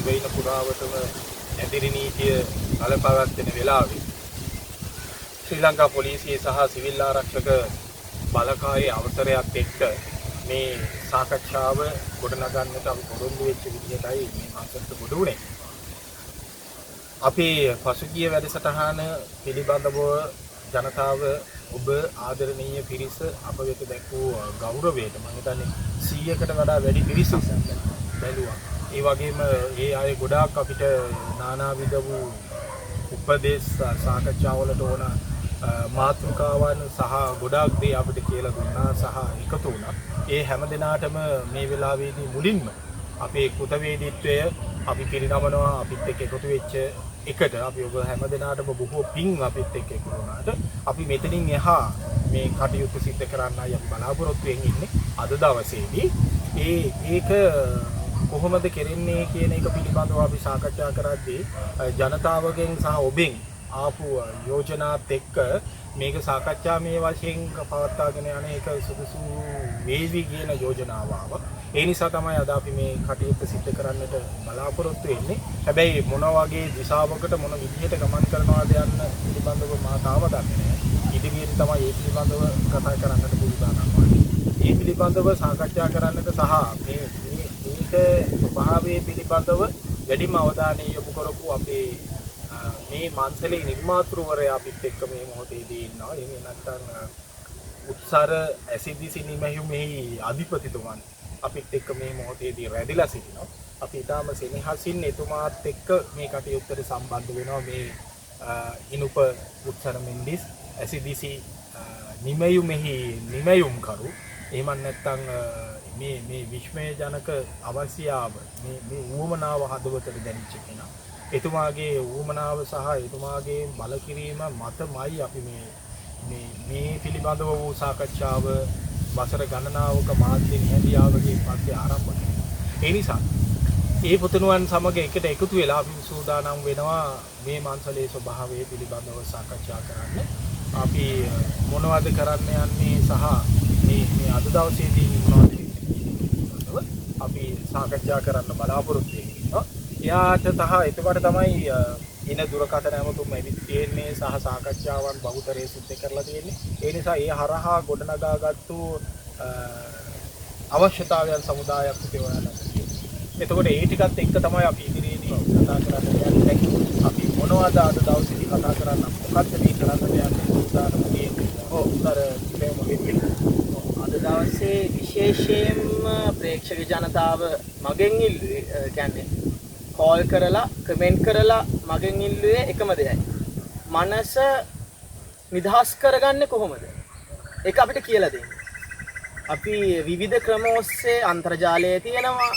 දිවයින පුරාවටම ඇඳිරි නීතිය බලපවත්වන වෙලාවේ ශ්‍රී ලංකා පොලිසිය සහ සිවිල් ආරක්ෂක බලකායේ අවසරයත් එක්ක මේ සාකච්ඡාව ගොඩනගන්නට අපි පොරොන්දු වෙච්ච විදිහටයි මේ මාසෙට ගොඩ වුණේ. අපි පසුගිය වැඩසටහන පිළිබඳව ජනතාව ඔබ ආදරණීය පිරිස අප වෙත දැක්වූ ගෞරවයට මම හිතන්නේ 100කට වඩා වැඩි පිරිසක් බැලුවා. ඒ වගේම ඒ අය ගොඩාක් අපිට නානාවිධ වූ උපදේශ සාකච්ඡාවලට ඕන මාතෘකාවන් සහ ගොඩාක් දේ අපිට කියලා දුන්නා සහ එකතු වුණා. ඒ හැම දිනාටම මේ වෙලාවේදී මුලින්ම අපේ කෘතවේදීත්වය අපි පිරිනමනවා අපිත් එක්ක එකතු වෙච්ච එකට අපි ඔබ හැම දිනාටම බොහෝ පිං අපිත් එක්ක එකතු වුණාට අපි මෙතනින් එහා මේ කටයුතු සිද්ධ කරන්නයි අපි බලාපොරොත්තු වෙන්නේ ඉන්නේ අද දවසේදී. ඒක කොහොමද කෙරෙන්නේ කියන එක පිළිබඳව අපි සාකච්ඡා කරද්දී ජනතාවගෙන් සහ ඔබෙන් ආපු යෝජනාත් එක්ක මේක සාකච්ඡාමය වශයෙන් පවත්වාගෙන යන එක සුදුසු වේවි කියන යෝජනාව ආවා. ඒ නිසා තමයි අද අපි මේ කටයුත්ත සිද්ධ කරන්නට බලාපොරොත්තු වෙන්නේ. හැබැයි මොන වගේ දිශාවකට මොන විදිහට ගමන් කරනවාද යන්න පිළිබඳව මා තාම දන්නේ නැහැ. ඉදිරියෙන් තමයි ඒ පිළිබඳව කතා කරන්නට පුළුවන්. ඒ පිළිබඳව සාකච්ඡා කරන්නට සහ මේක ස්වභාවයේ පිළිබඳව වැඩිම අවධානය යොමු කරපු අපේ මේ මන්සලේ නිර්මාතෘවරයා අපිත් එක්ක මේ මොහොතේදී ඉන්නවා. එහෙම නැත්නම් උත්සර ඇසිඩිසි නිමැහුමෙහි අධිපතිතුමන් අපිත් එක්ක මේ මොහොතේදී රැඳිලා සිටිනවා. අපි ඊටාම සෙනෙහසින් එතුමාත් එක්ක මේ කටයුත්තට සම්බන්ධ වෙනවා. මේ ඉනුප උත්සර මෙන්ඩිස් ඇසිඩිසි නිමැයුමෙහි නිමැයුම් කරු. එහෙම නැත්නම් මේ විශ්මය ජනක අවශ්‍යාව මේ ඌමනාව හදවතට දැනෙච්ච කෙනා. එතුමාගේ ඌමනාව සහ එතුමාගේ බලකිරීම මතමයි අපි මේ පිළිබඳව වූ සාකච්ඡාව වසර ගණනාවක මාධ්‍ය නිහඬියාවගේ පස්සේ ආරම්භ කළා. ඒ නිසා ඒ පුතණුවන් සමග එකට එකතු වෙලා අපි සූදානම් වෙනවා මේ මන්සලේ ස්වභාවය පිළිබඳව සාකච්ඡා කරන්න. අපි මොනවද කරන්න යන්නේ සහ මේ අද දවසේදී මොනවද අපි සාකච්ඡා කරන්න බලාපොරොත්තු වෙනවා. එයාට එතකොට තමයි ඉන දුරකථන ඇමතුම් ඇවිත් තියෙන්නේ සහ සාකච්ඡාවන් බහුතරය සිද්ධ කරලා තියෙන්නේ. ඒ නිසා ඒ හරහා ගොඩනගාගත්තු අවශ්‍යතාවයන් සමුදායක් පිටවලා එතකොට ඒ ටිකත් එක්ක තමයි අපි ඉදිරියේදී කතා කරන්න යන්නේ. අපි මොනවද අද දවසේදී කතා කරන්න මොකක්ද මේ කරන්න යන්නේ උදාහරණ තියෙන්නේ. අද දවසේ විශේෂයෙන්ම ප්‍රේක්ෂක ජනතාව මගෙන් ඉල්ලුවේ කියන්නේ කෝල් කරලා කමෙන්ට් කරලා මගෙන් ඉල්ලුවේ එකම දෙයයි. මනස නිදහස් කරගන්නේ කොහොමද? ඒක අපිට කියලා දෙන්න. අපි විවිධ ක්‍රම ඔස්සේ අන්තර්ජාලයේ තියෙනවා,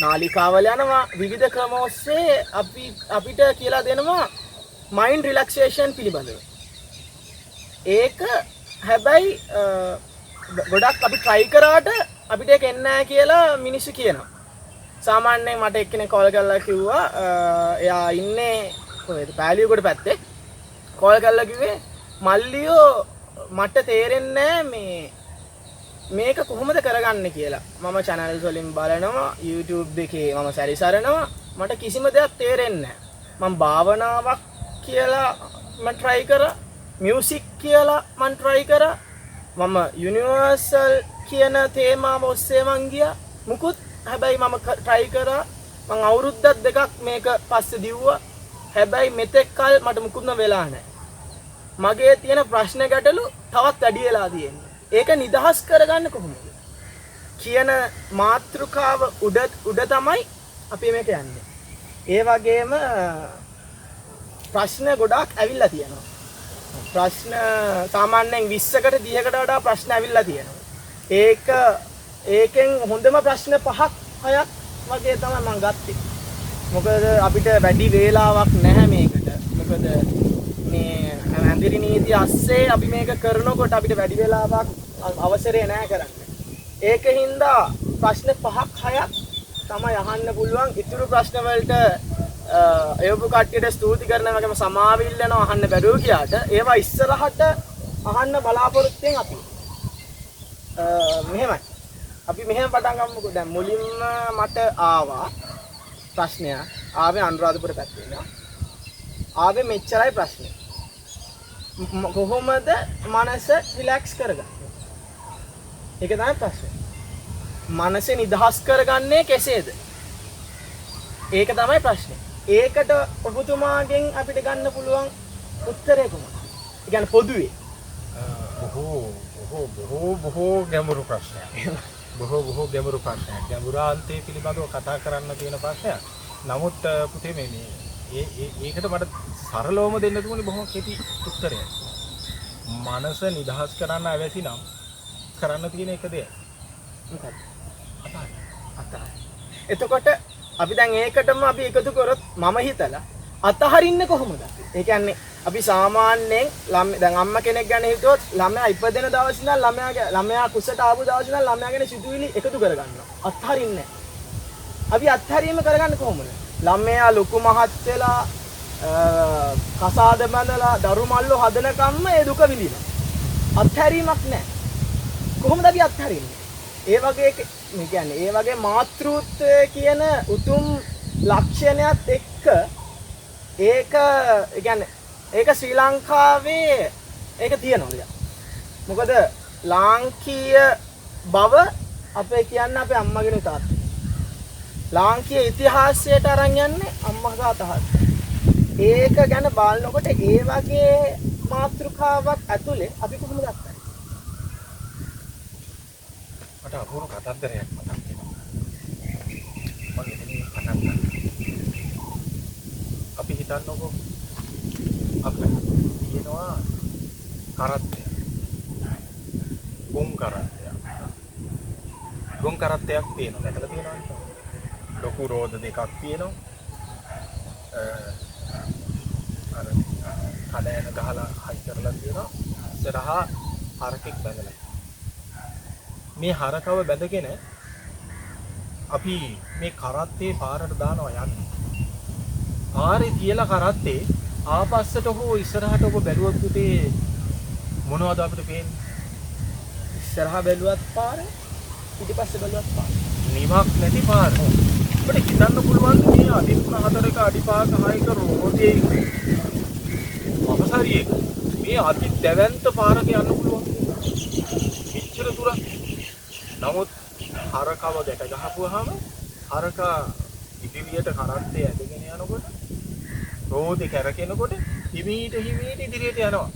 නාලිකාවල යනවා, විවිධ ක්‍රම ඔස්සේ අපිට කියලා දෙනවා මයින්ඩ් රිලැක්සේෂන් පිළිබඳව. ඒක හැබැයි ගොඩක් අපි try කරාට අපිට ඒක එන්නේ නැහැ කියලා මිනිස්සු කියනවා. සාමාන්‍යයෙන් මට එක්කෙනෙක් කෝල් කරලා කිව්වා එයා ඉන්නේ කොහෙද පෑලියගොඩ පැත්තේ. කෝල් කරලා කිව්වේ මල්ලියෝ මට තේරෙන්නේ මේක කොහොමද කරගන්නේ කියලා. මම channels වලින් බලනවා, YouTube එකේ මම සැරිසරනවා, මට කිසිම දෙයක් තේරෙන්නේ නැහැ. මම භාවනාවක් කියලා මම try කරා, music කියලා මම try කරා, මම යුනිවර්සල් කියන තේමාව ඔස්සේ මං ගියා. මුකුත් හැබැයි මම try කරා. මං අවුරුද්දක් දෙකක් මේක පස්සේ දිව්වා. හැබැයි මෙතෙක් කල් මට මුකුත්ම වෙලා නැහැ. මගේ තියෙන ප්‍රශ්න ගැටලු තවත් වැඩි වෙලා තියෙනවා. ඒක නිදහස් කරගන්න කොහොමද කියන මාතෘකාව උඩ තමයි අපි මේක යන්නේ. ඒ වගේම ප්‍රශ්න ගොඩාක් ඇවිල්ලා තියෙනවා. ප්‍රශ්න සාමාන්‍යයෙන් 20කට 30කට වඩා ප්‍රශ්න ඇවිල්ලා තියෙනවා. ඒකෙන් හොඳම ප්‍රශ්න 5ක් 6ක් වගේ තමයි මම ගත්තේ. මොකද අපිට වැඩි වේලාවක් නැහැ මේකට. මොකද මේ ඇඳිරි නීති අස්සේ අපි මේක කරනකොට අපිට වැඩි වේලාවක් අවසරය නැහැ කරන්න. ඒකින්ද ප්‍රශ්න 5ක් 6ක් තමයි අහන්න පුළුවන්. ඉතුරු ප්‍රශ්න වලට එවපු කට්ටියට ස්තුති කරනවා වගේම සමාව ඉල්ලනවා අහන්න බැරුව ගියාට ඒවා ඉස්සරහට අහන්න බලාපොරොත්තු වෙන අපි මෙහෙමයි අපි මෙහෙම පටන් ගමුකෝ. දැන් මුලින්ම මට ආවා ප්‍රශ්නයක් ආවේ අනුරාධපුර පැත්තේ නා. ආවේ මෙච්චරයි ප්‍රශ්නේ. කොහොමද මනස රිලැක්ස් කරගන්නේ? ඒක තමයි ප්‍රශ්නේ. මනස නිදහස් කරගන්නේ කෙසේද? ඒක තමයි ප්‍රශ්නේ. ඒකට ඔබතුමාගෙන් අපිට ගන්න පුළුවන් උත්තරය කොහොමද? ඒ කියන්නේ පොදුවේ බොහෝ ගැඹුරු ප්‍රශ්නයක්. බොහෝ ගැඹුරු ප්‍රශ්නයක්. ගැඹුරාන්තයේ පිළිබඳව කතා කරන්න තියෙන ප්‍රශ්නයක්. නමුත් පුතේ ඒකට මට සරලවම දෙන්න තුනේ බොහොම කෙටි උත්තරයක්. මනස නිදහස් කරන්න අවශ්‍ය නම් කරන්න තියෙන එක දෙයක්. මොකක්ද? අතහරින්න. එතකොට අපි දැන් ඒකටම අපි එකතු කරොත් මම හිතලා අතහරින්නේ කොහොමද? ඒ කියන්නේ අපි සාමාන්‍යයෙන් දැන් අම්මා කෙනෙක් ගැන හිතුවොත් ළමයා ඉපදෙන දවස් ඉඳන් ළමයා කුසට ආපු දවස් ඉඳන් ළමයා ගැන සිතුවිලි එකතු කරගන්නවා. අත්හරින්නේ නැහැ. අපි අත්හැරීම කරගන්නේ කොහොමද? ළමයා ලොකු මහත් වෙලා කසාද බඳලා දරු මල්ලෝ හදනකම්ම ඒ දුක විඳිනවා. අත්හැරීමක් නැහැ. කොහොමද අපි අත්හරින්නේ? ඒ වගේ මේ කියන්නේ ඒ වගේ මාතෘත්වය කියන උතුම් ලක්ෂණයත් එක්ක ඒක කියන්නේ ඒක ශ්‍රී ලංකාවේ ඒක තියෙනවා. මොකද ලාංකීය බව අපේ කියන්නේ අපේ අම්මගෙන තාත්තා. ලාංකීය ඉතිහාසයට අරන් යන්නේ අම්මා තාත්තා. ඒක ගැන බලනකොට ඒ වගේ මාතෘකාවක් ඇතුලේ අපි කොහොමද අත්හරින්නේ? මට අපූර්ව කතන්දරයක් මතක් වෙනවා. මම එතනින් පටන් ගන්නවා. අපි හිතන්නකෝ අපිට තියෙනවා කරත්තය. ගොන් කරත්තය. ගොන් කරත්තයක් තියෙනවා. දැකලා තියෙනවද? ලොකු රෝද දෙකක් තියෙනවා. අර කඩයන ගහලා හයි කරලා තියෙනවා. ඉස්සරහා හරකෙක් බැඳලා. මේ හරකව බැඳගෙන අපි මේ කරත්තේ පාරට දානවා යන්නේ. පාරේ තියලා කරත්තේ ආපස්සට හෝ ඉස්සරහට ඔබ බැලුවොත් උදේ මොනවද අපිට පේන්නේ? ඉස්සරහා බැලුවත් පාර, පිටිපස්සේ බැලුවත් පාර. නිමක් නැති පාර. අපිට හිතන්න පුළුවන් මේ අඩි 3-4ක අඩි 5ක 6ක රෝදේ අපසාරියක මේ අති දැවැන්ත පාරක යන්න පුළුවන්. මෙච්චර දුර. නමුත් හරකව දැක ගහපුවාම හරකා ඉදිරියට කරත්තේ ඇදගෙන යනකොට රෝදේ කැරකෙනකොට හිමීට ඉදිරියට යනවා.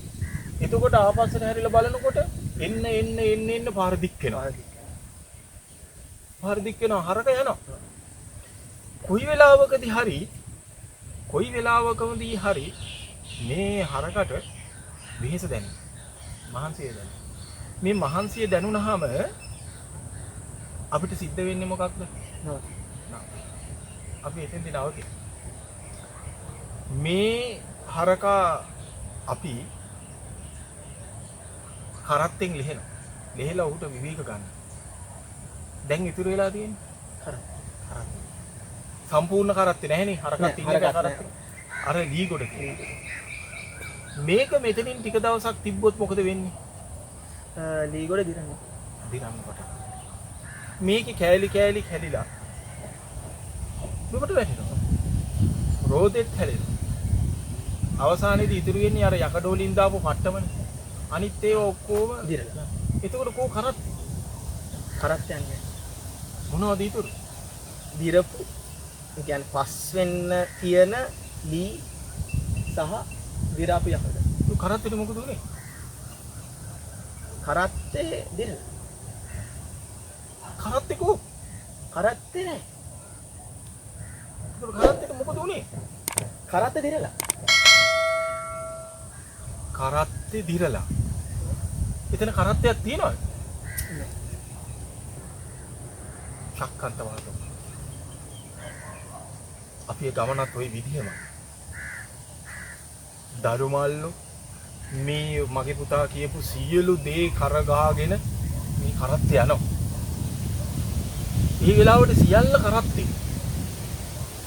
එතකොට ආපස්සට හැරිලා බලනකොට එන්න පාර දික් වෙනවා. පාර දික් වෙනවා හරක යනවා. කොයි වෙලාවකදී හරි මේ හරකට වෙහෙස දැනෙන. මහන්සිය දැනෙන. මේ මහන්සිය දැනුණාම අපිට සිද්ධ වෙන්නේ මොකක්ද? අපි එතෙන්දී නවතින. මේ හරකා අපි කරත්තෙන් ලිහෙනවා. ලිහලා උට විවේක ගන්න. දැන් ඉතුරු වෙලා තියෙන්නේ කරත්ත. සම්පූර්ණ කරත්තේ නැහෙනේ හරකා තියෙන කරත්ත. අර ලී ගොඩ මේක මෙතනින් ටික දවසක් තිබ්බොත් මොකද වෙන්නේ? ලී ගොඩ දිරන්න කොට. මේකේ කෑලි කැලිලා මෙකට වැටෙනවා. රෝදෙත් හැලෙනවා. අවසානයේදී ඉතුරු වෙන්නේ අර යකඩෝලින් දාපු පට්ටමනේ. අනිත් ඒවා ඔක්කොම දිරලා. එතකොට කෝ කරත් යන්නේ. මොනවද ඉතුරු? දිරපු. ඒ කියන්නේ පස් වෙන්න තියෙන ලී සහ දිරාපු යකඩ. ඒ කරත්තේ මොකද උනේ? කරත්තේ දිරලා. කරත්තේ කෝ? කරත්තේ නෑ. ඒක කරත්තේට මොකද උනේ? කරත්තේ දිරලා. කරත්තේ දිරලා. එතන කරත්තයක් තියෙනවද? නෑ. ශක්කන්ත වාදෝ. අපි ගමනත් ওই විදිහම. දරුමල්ලෝ මේ මගේ පුතා කියපු සියලු දේ කරගාගෙන මේ කරත්තේ යනවා. මේ වෙලාවට සියල්ල කරත්තේ.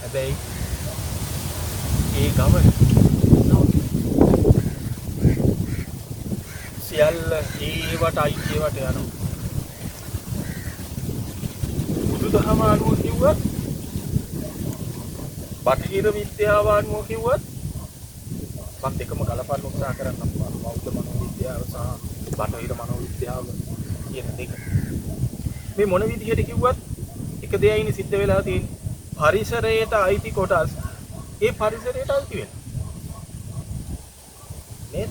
හැබැයි ඒ ගමන සියල්ල ඒවට අයිතිවට යනවා. බුදුදහම අනුව කිව්වොත් බටහිර විද්‍යාව අනුව කිව්වත් මම දෙකම ගලපන්න උත්සාහ කරන්නම්. බෞද්ධ මනෝවිද්‍යාව සහ බටහිර මනෝවිද්‍යාව කියන දෙක. මේ මොන විදිහට කිව්වත් එක දෙයයිනේ සිද්ධ වෙලා තියෙන්නේ. පරිසරයට අයිති කොටස් ඒ පරිසරයට අයිති වෙනවා. මේ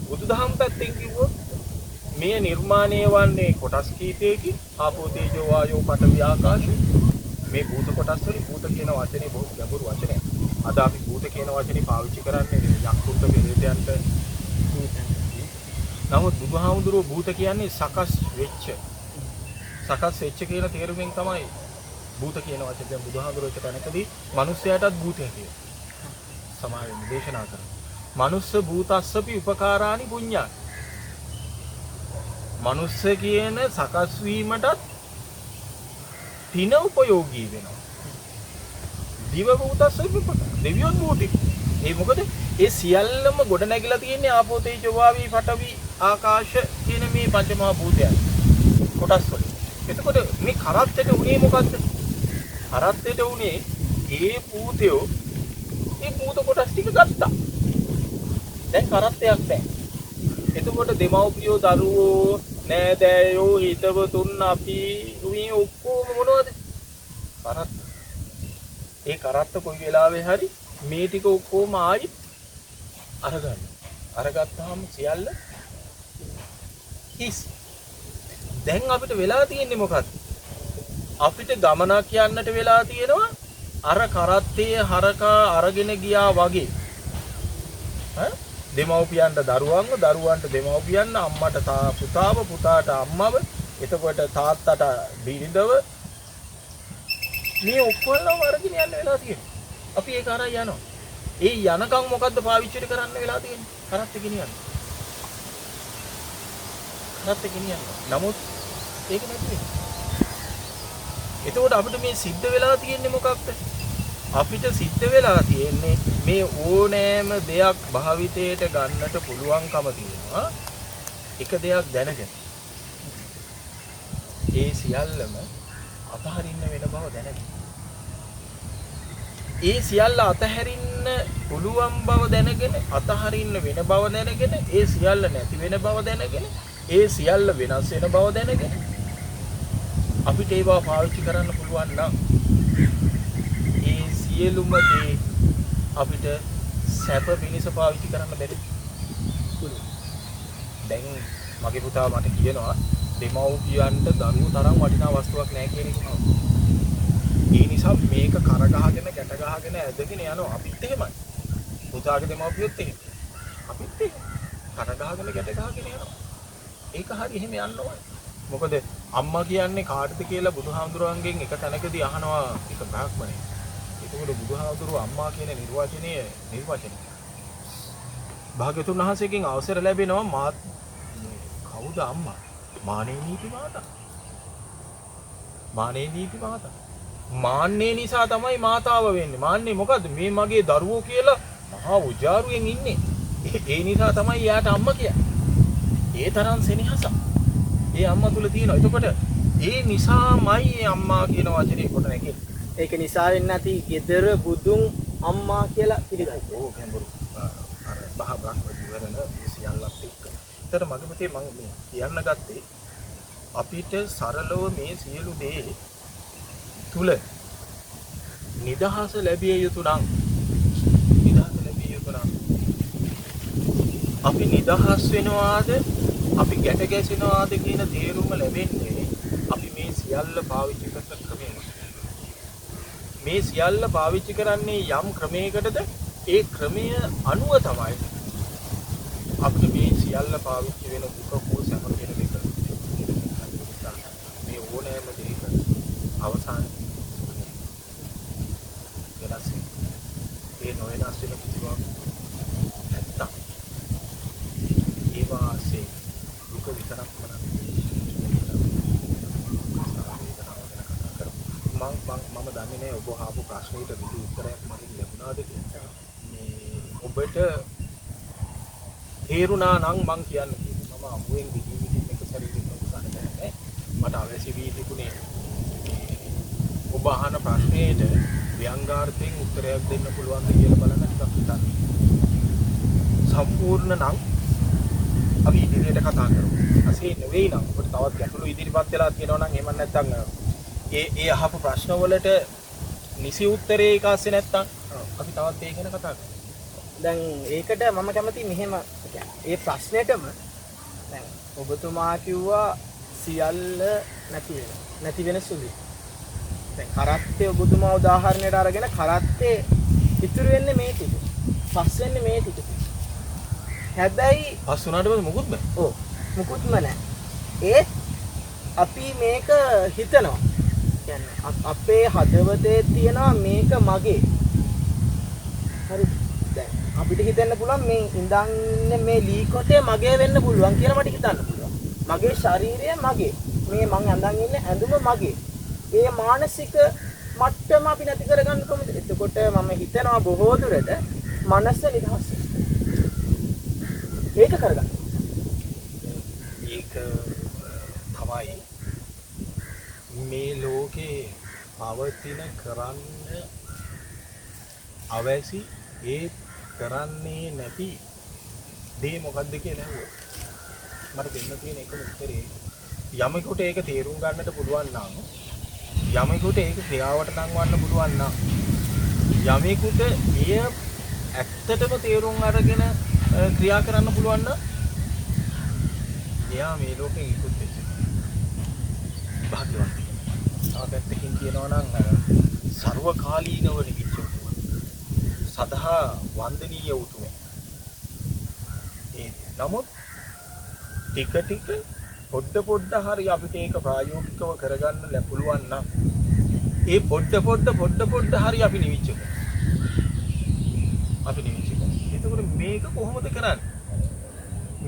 බුදුදහම පැත්තෙන් කිව්වොත් මේ නිර්මාණය වන්නේ කොටස් කීපයකින් ආපෝ තේජෝ වායෝ පඨවි ආකාශ. මේ භූත කොටස් වලින් භූත කියන වචනේ බොහොම ගැඹුරු වචනයක්. අද අපි භූත කියන වචනේ පාවිච්චි කරන්නේ යක්කුන්ට පෙරේතයන්ට. නමුත් බුදුහාමුදුරුවෝ භූත කියන්නේ සකස් වෙච්ච කියන තේරුමෙන් තමයි භූත කියන වචනේ දැන් බුදුහාමුදුරුවෝ එක තැනකදී මිනිස්යාටත් භූතය කියලා සමාවෙන්න දේශනා කරනවා. මනුස්ස භූතස්සපි උපකාරානි පුඤ්ඤා. මනුස්ස කියන සකස් වීමටත් පින උපයෝගී වෙනවා. දිව භූතස්සපි උපකාර. දෙවියන් භූතේ. ඒ මොකද ඒ සියල්ලම ගොඩ නැගිලා තියෙන්නේ ආපෝ තේජෝ වායෝ පඨවි ආකාශ කියන මේ පංචමහා භූතයන් කොටස් වලින්. එතකොට මේ කරත්තෙට උනේ මොකද්ද? කරත්තෙට උනේ ඒ භූතයෝ ඒ භූත කොටස් ටික ගත්තා. දැන් කරත්තයක් නැහැ. එතකොට දෙමව්පියෝ දරුවෝ නෑදෑයෝ හිතවතුන් අපි මේ ඔක්කොම මොනවද? කරත්ත. ඒ කරත්ත කොයි වෙලාවෙ හරි මේ ටික ඔක්කොම ආයි අරගන්න. අරගත්තාම සියල්ල හිස්. දැන් අපිට වෙලා තියෙන්නේ මොකක්ද? අපිට ගමනක් යන්නට වෙලා තියෙනවා අර කරත්තේ හරකා අරගෙන ගියා වගේ. දෙමව්පියන්ට දරුවන්ව, දරුවන්ට දෙමව්පියන්, අම්මට පුතාව, පුතාට අම්මව, එතකොට තාත්තට බිරිඳව මේ ඔක්කොම අරගෙන යන්න වෙලා තියෙනවා. අපි ඒක අරන් යනවා. ඒ යනකම් මොකද්ද පාවිච්චි කරන්න වෙලා තියෙන්නේ? කරත්ත ගෙනියන්න. කරත්ත ගෙනියන්න. නමුත් ඒක නැති වෙනවා. එතකොට අපිට මේ සිද්ධ වෙලා තියෙන්නේ මොකක්ද? අපිට සිද්ධ වෙලා තියෙන්නේ මේ ඕනෑම දෙයක් භාවිතයට ගන්නට පුළුවන්කම තියෙනවා. එක දෙයක් දැනගෙන. ඒ සියල්ලම අතහරින්න වෙන බව දැනගෙන. ඒ සියල්ල අතහැරින්න පුළුවන් බව දැනගෙන, අතහරින්න වෙන බව දැනගෙන, ඒ සියල්ල නැති වෙන බව දැනගෙන, ඒ සියල්ල වෙනස් වෙන බව දැනගෙන අපිට ඒවා පාවිච්චි කරන්න පුළුවන් නම් ඒ සියලුම දේ අපිට සැප පිණිස පාවිච්චි කරන්න බැරි. දැන් මගේ පුතා මට කියනවා දෙමව්පියන්ට දරුවෝ තරම් වටිනා වස්තුවක් නැහැ කියන එක. ඒ නිසා මේක කරගහගෙන ගැට ගහගෙන ඇදගෙන යනවා. අපිත් එහෙමයි. පුතාගේ දෙමව්පියොත් එහෙම. අපිත් එහෙම. කරගහගෙන ගැට ගහගෙන යනවා. ඒක හරි එහෙම යන්න ඕනේ. මොකද අම්මා කියන්නේ කාටද කියලා බුදුහාමුදුරුවන්ගෙන් එක තැනකදී අහනවා එක බ්‍රාහ්මණයෙක්. ඒකවල බුදුහාමුදුරුවෝ අම්මා කියන නිර්වචනය. භාග්‍යතුන් වහන්සේගෙන් අවසර ලැබෙනවා මාත් කවුද අම්මා? මානේ නීති මාතා. මානේ නීති මාතා. මාන්නේ නිසා තමයි මාතාව වෙන්නේ. මාන්නේ මොකද්ද? මේ මගේ දරුවෝ කියලා මහා උජාරුවෙන් ඉන්නේ. ඒ නිසා තමයි යාට අම්මා කියන්නේ. ඒ තරම් සෙනෙහසක් ඒ අම්මා තුල තියෙනවා. එතකොට ඒ නිසාමයි අම්මා කියන වචනේ කොට නැගෙන්නේ. ඒක නිසා වෙන්නේ නැති gedara budun අම්මා කියලා පිළිගන්න. ඕ ගැඹුරු. අර බහබක් විවරණ සියල්ලක් එක්ක. ඒතර මගේ පුතේ මම මේ කියන්න ගත්තේ අපිට සරලව මේ සියලු දේ තුල නිදහස ලැබිය යුතු නම් අපි නිදහස් වෙනවාද අපි ගැට ගැසෙනවාද කියන තේරුම ලැබෙන්නේ අපි මේ සියල්ල පාවිච්චි කරන ක්‍රමයෙන්. මේ සියල්ල පාවිච්චි කරන්නේ යම් ක්‍රමයකටද ඒ ක්‍රමය අනුව තමයි අපිට මේ සියල්ල පාවිච්චි වෙන දුක හෝ සැප කියන එක මේ ඕනෑම දෙයක අවසාන වෙනස් ඒ නොවෙනස් වෙන කිසිවක් නැත්තම් ඒ වාසේ දුක විතරක් මම දන්නේ නැහැ ඔබ අහපු ප්‍රශ්නෙට විදි උත්තරයක් මගෙන් ලැබුණාද කියලා. මේ ඔබට තේරුණා නම් මං කියන්නේ මම අමුවෙන් විදි එක සැරේකින් උත්සාහ කරන්නේ මට අවශ්‍ය වී තිබුණේ ඔබ ඔබ අහන ප්‍රශ්නයට ව්‍යංගාර්ථයෙන් උත්තරයක් දෙන්න පුළුවන්ද කියලා බලන්න ටිකක් හිතන්න. සම්පූර්ණ නම් අපි ඉදිරියට කතා කරමු. අසේ නෙවෙයි නම් ඔබට තවත් ගැටලු ඉදිරිපත් වෙලා තියෙනවා නම් එහෙම නැත්නම් ඒ අහපු ප්‍රශ්න වලට නිසි උත්තරේ ඒකාස්සේ නැත්නම් අපි තවත් ඒ ගැන කතා කරමු. දැන් ඒකට මම කැමති මෙහෙම ඒ ප්‍රශ්නෙටම දැන් ඔබතුමා කිව්වා සියල්ල නැති වෙන සුළු. දැන් කරත්තේ ඔබතුමා උදාහරණයට අරගෙන කරත්තේ ඉතුරු වෙන්නේ මේ ටික. පස් වෙන්නේ මේ ටික. හැබැයි පස් වුණාට පස්සේ මොකුත් නැහැ. ඔව් මොකුත්ම නැහැ. ඒත් අපි මේක හිතනවා. කියන්නේ අපේ හදවතේ තියෙනවා මේක මගේ. හරි. දැන් අපිට හිතෙන්න පුළුවන් මේ ඉඳන් ඉන්නේ මේ ලී කොටේ මගේ වෙන්න පුළුවන් කියලා මට හිතන්න පුළුවන්. මගේ ශරීරය මගේ. මේ මං අඳන් ඉන්නේ ඇඳුම මගේ. ඒ මානසික මට්ටම අපි නැති කරගන්න කොහොමද? එතකොට මම හිතනවා බොහෝ දුරට මනස නිදහස් ඒක කරගන්න. ඒක තමයි මේ ලෝකේ පවතින කරන්න අවැසි ඒ කරන්නේ නැති දේ මොකක්ද කියලා ඇහුවා. මට දෙන්න තියෙන එකම උත්තරේ යමෙකුට ඒක තේරුම් ගන්නට පුළුවන් නම් යමෙකුට ඒක ක්‍රියාවට නංවන්න පුළුවන් නම් යමෙකුට එය ඇත්තටම තේරුම් අරගෙන ක්‍රියා කරන්න පුළුවන් නම් එයා මේ ලෝකෙ ඉක්ුත් වෙච්ච භාග්‍යවත්. තාපැත්තකින් කියනවා නම් සර්වකාලීනව නිවිච්ච සදා වන්දනීය උතුම. ඒ නමුත් ටික පොඩ හරි අපිට ඒක ප්‍රායෝගිකව කරගන්න පුළුවන් නම් ඒ පොඩ හරි අපි නිවිච්ච එතකොට මේක කොහොමද කරන්නේ?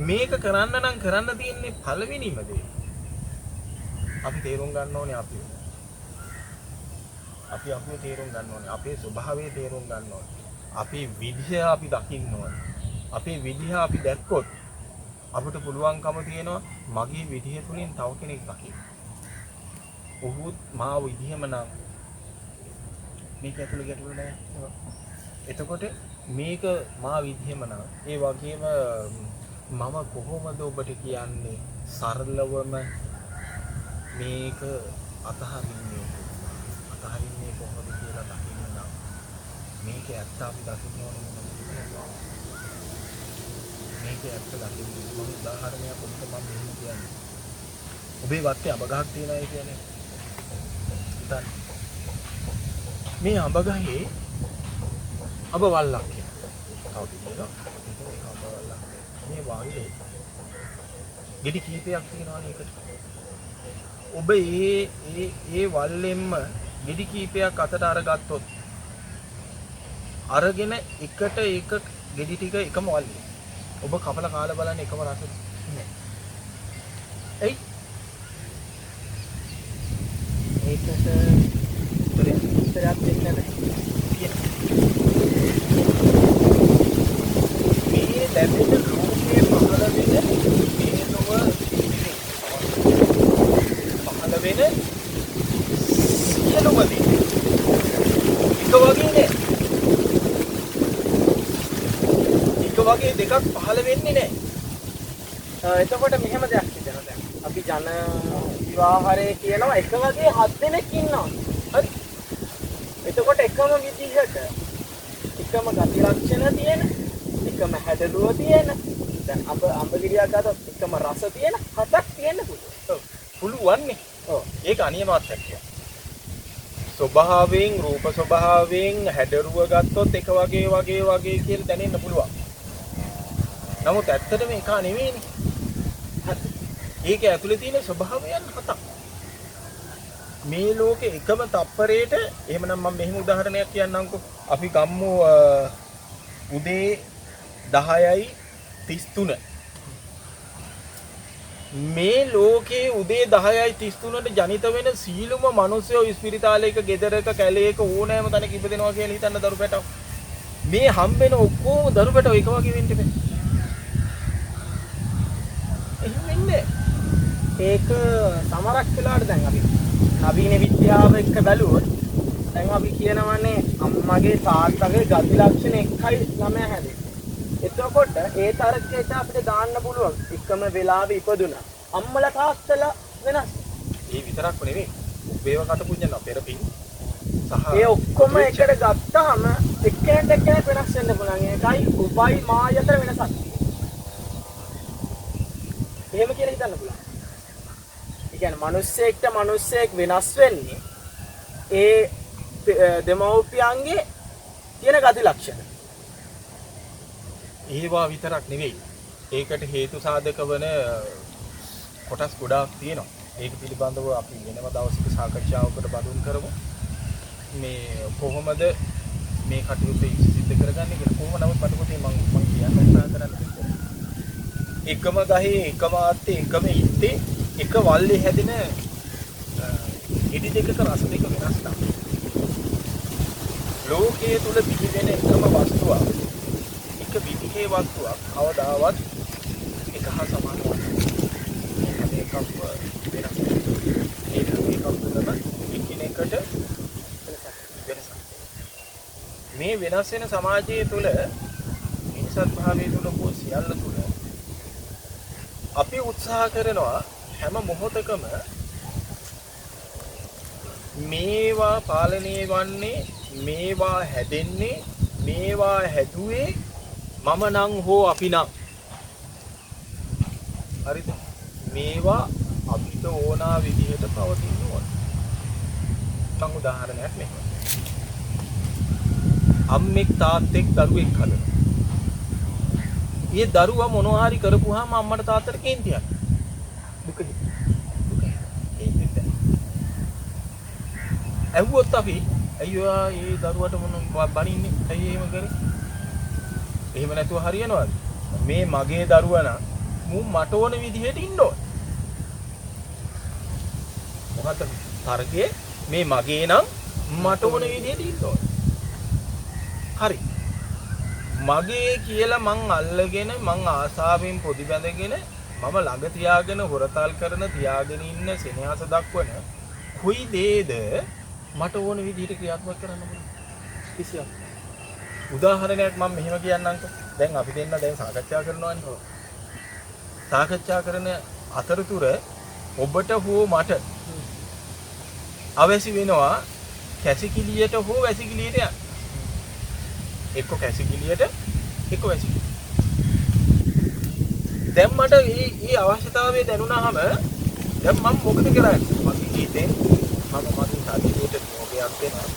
මේක කරන්න නම් කරන්න තියෙන්නේ පළවෙනිම දේ. අපි තේරුම් ගන්න ඕනේ අපේ තේරුම් ගන්න ඕනේ. අපේ ස්වභාවය තේරුම් ගන්න ඕනේ. අපේ විදිහ අපි දකින්න ඕනේ. අපේ විදිහ අපි දැක්කොත් අපිට පුළුවන්කම තියෙනවා මගේ විදිහ තුලින් තව කෙනෙක් දකින්න. ඔහුත් මා විදිහම නම් මේක ඇතුළේ ගැටලු නැහැ. එතකොට මේක මා විදිහම නම් ඒ වගේම මම කොහොමද ඔබට කියන්නේ සරලවම මේක අතහරින්නේ කොහොමද කියලා දකින්න නම් මේක ඇත්ත අපි දකින්න ඕනේ. මේක ඇත්ත දකින්න මම උදාහරණයක් ඔබට මම මෙහෙම කියන්නේ. ඔබේ වත්තේ අඹ ගහක් තියෙනවා කියන්නේ. හිතන්න. මේ අඹ ගහේ අඹ වල්ලක් කියනවා. කවුද කියනවා? ඒක අඹ වල්ලක්. මේ වගේ ගෙඩි කීපයක් තියෙනවානේ ඒකට. ඔබ ඒ වල්ලෙන්ම ගෙඩි කීපයක් අතට අරගත්තොත් අරගෙන එකට එක ගෙඩි ටික එකම වල්ලේ. ඔබ කපලා කාලා බලන්න එකම රස නෑ. එයි ඒකට උත්තරයක් දෙන්න නැහැ. මේ ලැබෙන ලෝකයේ පහළ වෙන මේ නොව පහළ වෙන සියලුම දේ එක වගේ නෑ. එක වගේ දෙකක් පහළ වෙන්නේ නෑ. එතකොට මෙහෙම දෙයක් හිතනවා දැන්. අපි ජන විවාහරේ කියනවා එක වගේ 7 දෙනෙක් ඉන්නවා. හරි. එතකොට එකම විදිහට එකම ගති ලක්ෂණ තියෙන, එකම හැඩරුව තියෙන, දැන් අඹ ගෙඩියක් ගත්තොත් එකම රස තියෙන 7ක් තියෙන්න පුළුවන්. පුළුවන්නේ. ඔව්. ඒක අනියමාත්‍යක් කියන්නේ. ස්වභාවයෙන් රූප ස්වභාවයෙන් හැඩරුව ගත්තොත් එක වගේ කියලා දැනෙන්න පුළුවන්. නමුත් ඇත්තටම එක නෙවෙයිනේ. ඒක ඇතුලේ තියෙන ස්වභාවයන් 7ක්. මේ ලෝකේ එකම තප්පරයට එහෙමනම් මම මෙහෙම උදාහරණයක් කියන්නම්කෝ. අපි ගම්මු උදේ 10:33. මේ ලෝකේ උදේ 10:33ට ජනිත වෙන සීලුම මිනිස්සු ඉස්පිරිතාලයක ගෙදරක කැලේක ඕනෑම තැනක ඉපදෙනවා කියලා හිතන්න දරු පැටව. මේ හම්බෙන ඔක්කොම දරු පැටව එක වගේ වෙන්න බෑ. එහෙම වෙන්නේ. ඒක සමහරක් වෙලාවට දැන් අපි නවීන විද්‍යාව එක්ක බැලුවොත් දැන් අපි කියනවනේ අම්මගේ තාත්තගේ ගති ලක්ෂණ එකයි ළමයා හැදෙන්නේ. එතකොට ඒ තර්කයට අපිට දාන්න පුළුවන් එකම වෙලාවෙ ඉපදුනා. අම්මලා තාත්තලා වෙනස්. ඒ විතරක් නෙවෙයි. උබේව කටපුඤ්ඤන පෙරපින් සහ ඒ ඔක්කොම එකට ගත්තාම එක්කෙනෙක් එක්කෙනෙක් වෙනස් වෙන්න පුළුවන්. ඒකයි උපයි මායි අතර වෙනසක්. එහෙම කියලා හිතන්න පුළුවන්. ඒ කියන්නේ මිනිස්සෙක්ට මිනිස්සෙක් වෙනස් වෙන්නේ ඒ දෙමව්පියන්ගේ තියෙන ගති ලක්ෂණ. ඒවා විතරක් නෙවෙයි. ඒකට හේතු සාධක වන කොටස් ගොඩාක් තියෙනවා. ඒක පිළිබඳව අපි වෙනම දවසක සාකච්ඡාවකට බඳුන් කරමු. මේ කොහොමද මේ කටයුතු සිද්ධ කරගන්නේ කියලා. කොහොම නමුත් මට පොතේ මම කියන්න උත්සාහ කරන්නේ. එකම ගහේ එකම ආත්තේ එකම ඉත්තේ එක වල්ලේ හැදෙන ඉදි දෙකක රස දෙක වෙනස් තමයි. ලෝකයේ තුල බිහි වෙන එකම වස්තුවක් එක විදිහේ වස්තුවක් කවදාවත් එක හා සමාන වන්නේ නැහැ. ඒකක් වෙනස්. ඒකක් තුළම එකිනෙකට වෙනසක්. මේ වෙනස් වෙන සමාජයේ තුල මිනිසත් භාවයේ තුල හෝ සියල්ල තුල අපි උත්සාහ කරනවා හැම මොහොතකම මේවා පාලනය වන්නේ මේවා හැදෙන්නේ මේවා හැදුවේ මම නම් හෝ අපි නම් හරිද මේවා අපිට ඕනා විදිහට පවතින්න ඕන. මම උදාහරණයක් මෙහෙම. අම්මෙක් තාත්තෙක් දරුවෙක් හදනවා. ඊයේ දරුවා මොනවා හරි කරපුවාම අම්මට තාත්තට කේන්තියක්. දුකයි. ඇහුවොත් අපි අයියෝ ඒ දරුවට මොන බනින්නේ ඇයි එහෙම කරේ? එහෙම නැතුව හරියනවද? මේ මගේ දරුවා නම් මු මට ඕන විදිහට ඉන්න ඕන. මොකද තරගේ මේ මගේ නම් මට ඕන විදිහට ඉන්න ඕන. හරි. මගේ කියලා මං අල්ලගෙන මං ආසාවෙන් පොඩි බැඳගෙන මම ළඟ තියාගෙන හොරතල් කරන තියාගෙන ඉන්න සෙනෙහස දක්වන කුයි දේද මට ඕන විදිහට ක්‍රියාත්මක කරන්න පුළුවන්. කිසියක්. උදාහරණයක් මම මෙහෙම කියන්නම්කෝ. දැන් අපි දෙන්න දැන් සාකච්ඡා කරනවානේ. සාකච්ඡා කරන අතරතුර ඔබට හෝ මට අවශ්‍ය වෙනවා කැසිකිලියට හෝ වැසිකිලියට යන්න. එක්ක කැසිකිලියට එක්ක වැසිකිලියට. දැන් මට මේ අවශ්‍යතාවය දැනුණාම දැන් මම මොකද කරන්නේ? මගේ ජීවිතේ මම මගේ ශරීරයට නියෝගයක් දෙනවා.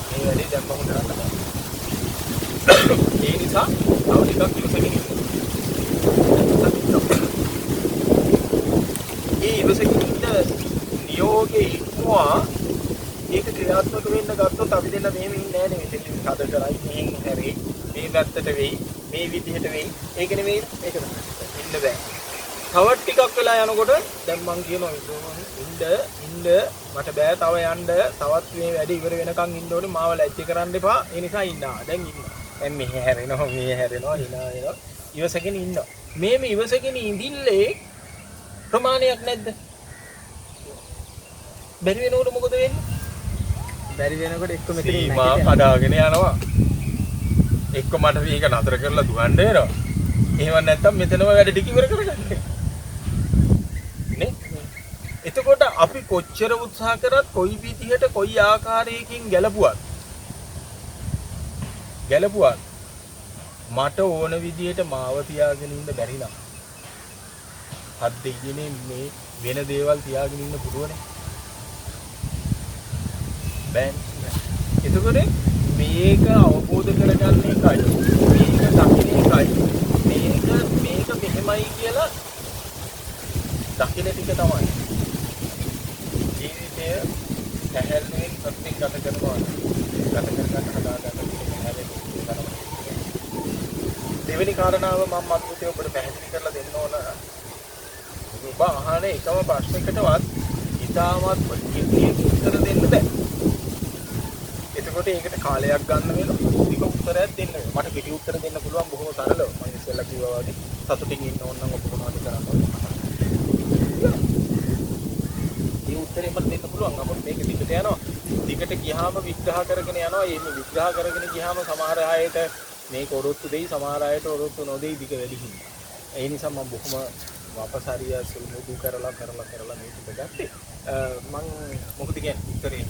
මේ වැඩේ දැන් මම කරන්න බෑ. ඒ නිසා තව ටිකක් ඉවසගෙන ඉන්න. ඒ ඉවසගෙන ඉන්න නියෝගේ ඉක්මවා ඒක ක්‍රියාත්මක වෙන්න ගත්තොත් අපි දෙන්න මෙහෙම ඉන්නේ නැහැ නේ. මෙතන කඩ කරයි මෙහෙන් හැරෙයි. මේ පැත්තට වෙයි. මේ විදිහට වෙයි. ඒක නෙමෙයි ඒක තමයි. ඉන්න බෑ. තවත් ටිකක් වෙලා යනකොට දැන් මං කියනවා ඉන්න මට බෑ තව යන්න තවත් මේ වැඩ ඉවර වෙනකන් ඉන්න ඕනේ මාව ලැජ්ජ කරන්න එපා ඒ නිසා ඉන්නවා දැන් ඉන්නවා දැන් මෙහෙ හැරෙනවා hina වෙනවා ඉවසගෙන ඉන්නවා මේ ඉවසගෙන ඉඳිල්ලේ ප්‍රමාණයක් නැද්ද බැරි වෙනකොට මොකද වෙන්නේ බැරි වෙනකොට එක්ක මෙතන සීමා කඩාගෙන යනවා එක්ක මට මේක නතර කරලා දුවන්න වෙනවා එහෙම නැත්තම් මෙතනම වැඩ ටික ඉවර කරගන්න නේ එතකොට අපි කොච්චර උත්සාහ කරත් කොයි විදිහට කොයි ආකාරයකින් ගැලපුවත් මට ඕන විදිහට මාව තියාගෙන ඉන්න බැරි නම් හත් දෙයිනේ මේ වෙන දේවල් තියාගෙන ඉන්න පුළුවනේ බෑන් එතකොට මේක අවබෝධ කරගන්න එකයි මේක දකින්න එකයි මේක මෙහෙමයි කියලා දකින්න ටික තමයි ජීවිතය පැහැල්ලුවෙන් ප්‍රතිගත කරනවා ගත කරගන්න හදාගන්න දෙවෙනි කාරණාව මම මත්පුතේ ඔබට පැහැදිලි කරලා දෙන්න ඕන ඔබ අහන එකම ප්‍රශ්නයකටවත් ඉතාමත් ප්‍රතික්‍රියා උත්තර දෙන්න බෑ එතකොට ඒකට කාලයක් ගන්න වෙනවා ටික උත්තරයක් දෙන්න වෙනවා මට පිටි උත්තර දෙන්න පුළුවන් බොහොම සරලව මම ඉස්සෙල්ලා කිව්වා වගේ සතුටින් ඉන්න ඕන නම් ඔබ මොනවද කරන්න ඕනේ ඒ උත්තරේ මට දෙන්න පුළුවන් නමුත් මේක දිගට යනවා දිගට ඒකට ගියාම විග්‍රහ කරගෙන යනවා. එහෙම විග්‍රහ කරගෙන ගියාම සමහර අයට මේක ඔරොත්තු දෙයි, සමහර අයට ඔරොත්තු නොදෙයි දිග වැඩි හින්දා. ඒ නිසා මම බොහොම වපසාරිය සුළුමුදු කරලා මේ ටික ගත්තේ. මම මොකද කියන්නේ උත්තරේ?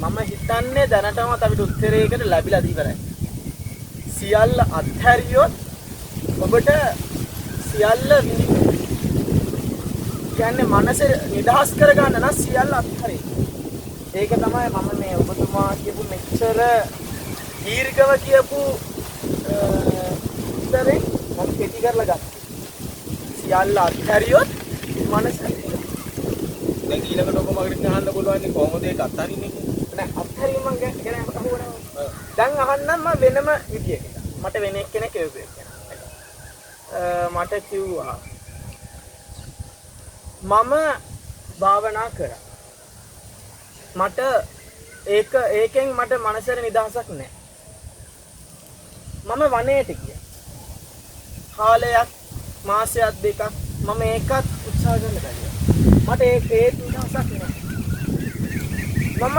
මම හිතන්නේ දැනටමත් අපිට උත්තරයකට ලැබිලා ඉවරයි. සියල්ල අත්හැරියොත් ඔබට සියල්ල කියන්නේ මනස නිදහස් කරගන්න නම් සියල්ල අත්හැරින්න. ඒක තමයි මම මේ ඔබතුමා කියපු මෙච්චර දීර්ඝව කියපු උත්තරේ මම කෙටි කරලා ගත්තා. සියල්ල අත්හැරියොත් මනස දැන් ඊළඟට ඔබ මගෙන් අහන්න පුළුවන් කොහොමද ඒක අත්හරින්නේ කියලා. නෑ අත්හැරීම ගැන අහුවනවා. දැන් අහන්නම් මම වෙනම විදියකට. මට වෙන එක්කෙනෙක් මට කිව්වා මම භාවනා කරා. මට ඒකෙන් මට මනසට නිදහසක් නැහැ. මම වනයේට ගියා. කාලයක් මාසයක් දෙකක් මම ඒකත් උත්සාහ කරලා මට ඒ නිදහසක් නැහැ. මම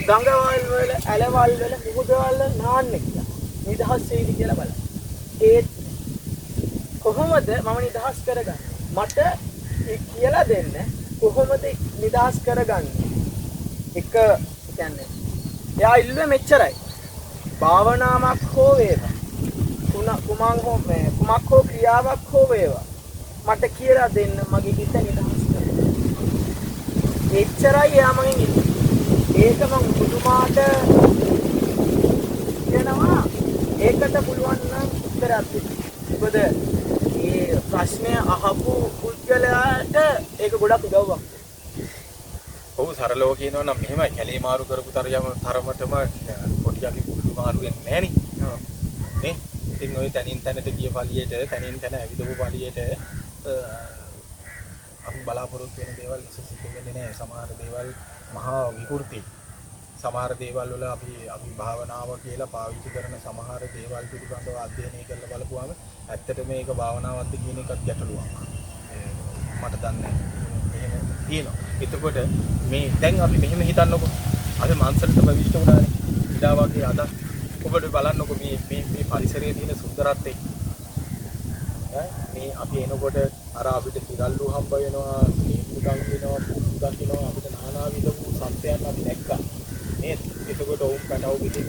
ගංගාවල් වල ඇලවල් වල මුහුදවල් වල නාන්න ගියා. නිදහස් වෙයිද කියලා බලන්න. ඒ කොහොමද මම නිදහස් කරගන්නේ? මට කියලා දෙන්න කොහොමද නිදහස් කරගන්නේ? එක කියන්නේ එයා ඉල්ලුවේ මෙච්චරයි. භාවනාවක් හෝ වේවා. කුමක් හෝ ක්‍රියාවක් හෝ වේවා. මට කියලා දෙන්න මගේ හිත නිදහස් කරගන්න. එච්චරයි එයා මගෙන් ඉල්ලුවේ. ඒක මම පුදුමාට කියනවා ඒකට පුළුවන් නම් උත්තරයක් දෙන්න. මොකද මේ ප්‍රශ්නය අහපු පුද්ගලයාට ඒක ගොඩක් උදව්වක්. ඔව් සරලව කියනවා නම් මෙහෙමයි කැලේ මාරු කරපු තරමටම කොටියගේ පුරුදු මාරු වෙන්නේ නැහනේ. නේ? ඉතින් ඔය තනින් තැනට ගිය පළියට තනින් තැන ඇවිදපු පළියට අපි බලාපොරොත්තු වෙන දේවල් සිද්ධ වෙන්නේ නැහැ. සමහර දේවල් මහා විකෘති. සමහර දේවල් වල අපි භාවනාව කියලා පාවිච්චි කරන සමහර දේවල් පිළිබඳව අධ්‍යයනය කරලා බලපුවාම ඇත්තට මේක භාවනාවක්ද කියන එකත් ගැටලුවක්. මට දන්නේ නැහැ. තියෙනවා. එතකොට මේ දැන් අපි මෙහෙම හිතන්නකො. අපි මාංශලට ප්‍රවිෂ්ඨ වුණානේ. ඉඩා වගේ අද ඔබට බලන්නකො මේ පරිසරයේ තියෙන සුන්දරත්වය. මේ අපි එනකොට අර අපිට තිරල්ලු හම්බ වෙනවා, නීතුගම් වෙනවා, පුදුගම් වෙනවා, අපිට নানা විද සත්‍යයන් අපි දැක්කා. නේද? එතකොට ඔවුන් පැටව පිටින්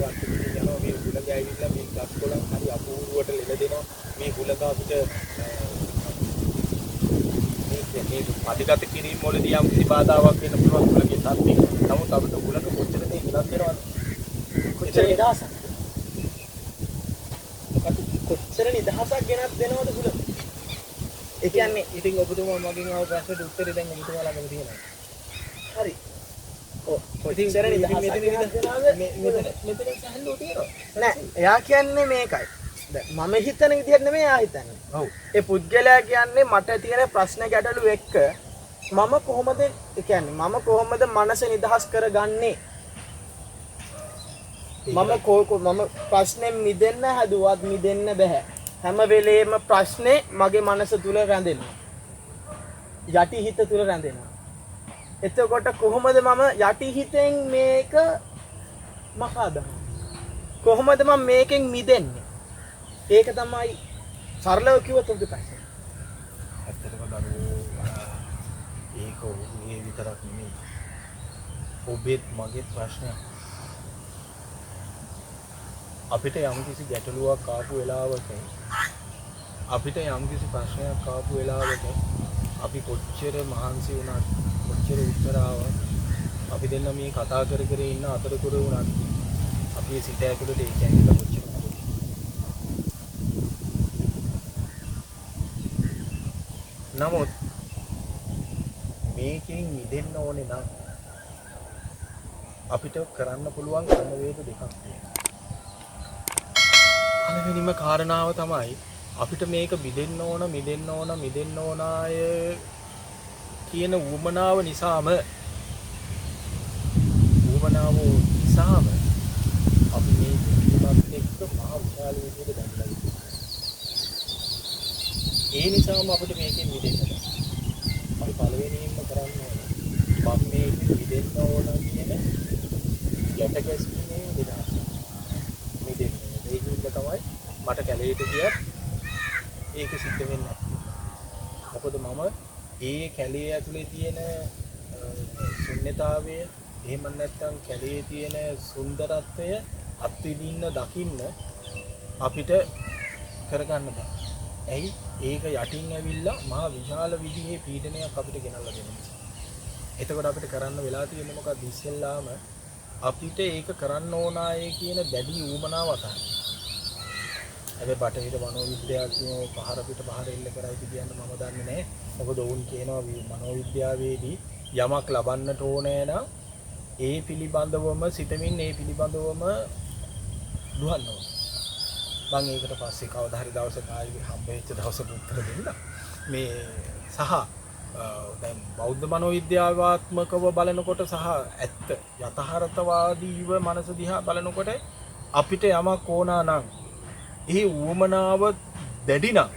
යනවා මේ ගුණ ගෑවිලා මේ ගස් කොළන් හරි අපූර්වට ලෙඩ දෙනවා. මේ ගුණක අපිට මේ අධිගත කිරීම වලදී යම් කිසි බාධාවක් වෙන්න පුළුවන් කුලගේ තත්ත්වය. නමුත් අපිට කුලක කොච්චර දෙයක් ඉලක්ක වෙනවද? කොච්චර නිදහසක්? කොච්චර නිදහසක් ගෙනත් දෙනවද කුල? ඒ කියන්නේ ඉතින් ඔබතුමා මගෙන් අහපු ප්‍රශ්නෙට උත්තරේ දැන් ඔබතුමා ළඟම තියෙනවා. හරි. කොච්චර නිදහසක් ගෙනත් දෙනවද? මෙතන සැලුව තියෙනවා. නෑ එයා කියන්නේ මේකයි. මම හිතන විදිහට නෙමෙයි එයා හිතන්නේ. ඔව්. ඒ පුද්ගලයා කියන්නේ මට තියෙන ප්‍රශ්න ගැටලු එක්ක මම කොහොමද මනස නිදහස් කරගන්නේ? මම ප්‍රශ්නෙන් මිදෙන්න හැදුවත් මිදෙන්න බෑ. හැම වෙලේම ප්‍රශ්නේ මගේ මනස තුල රැඳෙනවා. යටි හිත තුල රැඳෙනවා. එතකොට කොහොමද මම යටි හිතෙන් මේක මකා දාන්නේ? කොහොමද මම මේකෙන් මිදෙන්නේ? ඒක තමයි සරලව කිව්වොත් ඔබේ ප්‍රශ්නේ. ඇත්තටම දරුවෝ ඒක ඔබේ විතරක් නෙමෙයි. ඔබේත් මගේත් ප්‍රශ්නයක්. අපිට යම්කිසි ගැටලුවක් ආපු වෙලාවක අපිට යම්කිසි ප්‍රශ්නයක් ආපු වෙලාවක අපි කොච්චර මහන්සි වුණත් කොච්චර උත්තර ආවත් අපි දෙන්න මේ කතා කර කර ඉන්න අතරතුර වුණත් අපේ සිත ඇතුළට ඒ කියන්නේ කොච්චර නමුත් මේකෙන් මිදෙන්න ඕනේ නම් අපිට කරන්න පුළුවන් ක්‍රමවේද දෙකක් තියෙනවා. අනෙවෙනිම කාරණාව තමයි අපිට මේක මිදෙන්න ඕනාය කියන උවමනාව නිසාම අපි මේ ජීවිතත් එක්ක මහා විශාල විදිහට බැඳලා ඉන්නවා. ඒ නිසාම අපිට මේකෙන් මිදෙන්න බෑ. අපි පළවෙනියෙන්ම කරන්න ඕනේ මම මේකෙන් මිදෙන්න ඕන කියන ගැට ගැසීමේ නිදහස. මිදෙන්නේ. ඒකින්ද තමයි මට කැලේට ගියත් ඒක සිද්ධ වෙන්නේ නැහැ. මොකද මම ඒ කැලේ ඇතුලේ තියෙන ශුන්‍යතාවය එහෙම නැත්නම් කැලේ තියෙන සුන්දරත්වය අත්විඳින්න දකින්න අපිට කරගන්න බෑ. ඇයි? ඒක යටින් ඇවිල්ලා මහා විශාල විදිහේ පීඩනයක් අපිට ගෙනල්ලා දෙන නිසා. එතකොට අපිට කරන්න වෙලා තියෙන්නේ මොකක්ද? ඉස්සෙල්ලාම අපිට ඒක කරන්න ඕනායේ කියන දැඩි ඌමනාව අතහරින්න. හැබැයි බටහිර මනෝවිද්‍යාඥයෝ පහර පිට පහර එල්ල කරයිද කියන්න මම දන්නේ නැහැ. මොකද ඔවුන් කියනවා මනෝවිද්‍යාවේදී යමක් ලබන්නට ඕනේ නම් ඒ පිළිබඳවම සිතමින් ඒ පිළිබඳවම දුවනවා. මම ඒකට පස්සේ කවදා හරි දවසක ආයෙ හම්බෙච්ච දවසක උත්තර දෙන්න. මේ සහ දැන් බෞද්ධ මනෝවිද්‍යාවාත්මකව බලනකොට සහ ඇත්ත යථාර්ථවාදීව මනස දිහා බලනකොට අපිට යමක් ඕනා නම් ඒ ඌමනාව දැඩි නම්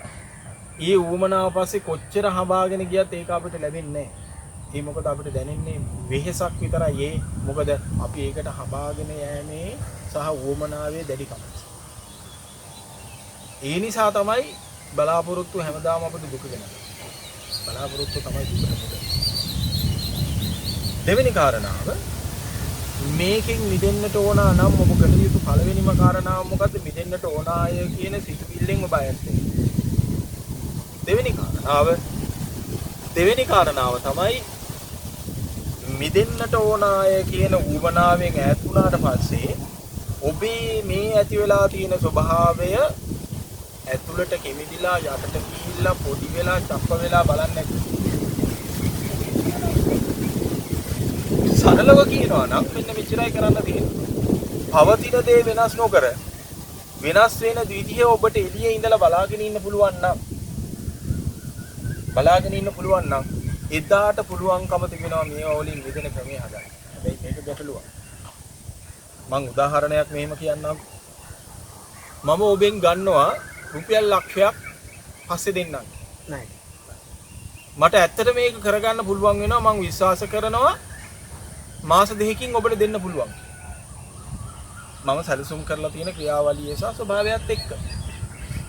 ඒ ඌමනාව පස්සේ කොච්චර හඹාගෙන ගියත් ඒක අපිට ලැබෙන්නේ නැහැ. ඒ මොකද අපිට දැනෙන්නේ වෙහෙසක් විතරයි. ඒ මොකද අපි ඒකට හඹාගෙන යෑමේ සහ ඌමනාවේ දැඩිකම. ඒ නිසා තමයි බලාපොරොත්තු හැමදාම අපිට දුක දෙනවා. බලාපොරොත්තු තමයි දුකට මුල. දෙවෙනි කාරණාව මේකෙන් මිදෙන්නට ඕන නම් ඔබ කළ යුතු පළවෙනිම කාරණාව මොකද්ද? මිදෙන්නට ඕන අය කියන සිතුවිල්ලෙන්ම බයත් දෙවෙනි කාරණාව තමයි මිදෙන්නට ඕන අය කියන ඌමනාවෙන් ඈත් වුණාට පස්සේ ඔබේ මේ ඇති වෙලා තියෙන ස්වභාවය ඇතුළට කෙමිදිලා යටට ගිහිල්ලා පොඩි වෙලා චප්ප වෙලා බලන්නේ සරලව කියනවා නම් මෙන්න මෙච්චරයි කරන්න තියෙන්නේ. පවතින දේ වෙනස් නොකර වෙනස් වෙන විදිහ ඔබට එළියේ ඉඳලා බලාගෙන ඉන්න පුළුවන් නම් එදාට පුළුවන්කම තිබෙනවා මේවා වලින් මිදෙන ක්‍රමය හදන්න. හැබැයි මේක ගැටලුවක්. මම උදාහරණයක් මෙහෙම කියන්නම්. මම ඔබෙන් ගන්නවා රුපියල් ලක්ෂයක් පස්සේ දෙන්නම්. නෑ. මට ඇත්තට මේක කරගන්න පුළුවන් වෙනවා. මම විශ්වාස කරනවා මාස දෙකකින් ඔබට දෙන්න පුළුවන්. මම සැලසුම් කරලා තියෙන ක්‍රියාවලිය සහ ස්වභාවයත් එක්ක.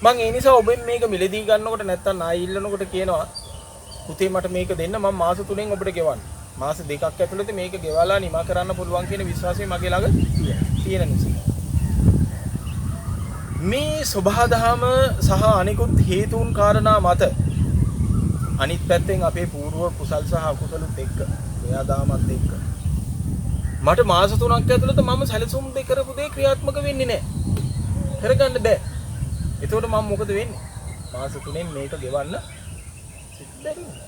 මම ඒ නිසා ඔබෙන් මේක මිලදී ගන්නකොට නැත්තම් ආයෙ ඉල්ලනකොට කියනවා පුතේ මට මේක දෙන්න මම මාස 3න් ඔබට ගෙවන්න. මාස 2ක් ඇතුළත මේක ගෙවලා නිමා කරන්න පුළුවන් කියන විශ්වාසය මගේ ළඟ තියෙන නිසා. මේ සබහාදහම සහ අනිකුත් හේතුන් කාරණා මත අනිත් පැත්තෙන් අපේ పూర్ව කුසල් සහ අකුසලුත් එක්ක ක්‍රියාදාමත් එක්ක මට මාස 3ක් ඇතුළත මම සැලසුම් දෙක කරපු දේ ක්‍රියාත්මක වෙන්නේ නැහැ. කරගන්න බෑ. එතකොට මම මොකද වෙන්නේ? මාස 3න් මේක ගෙවන්න බැරි වෙනවා.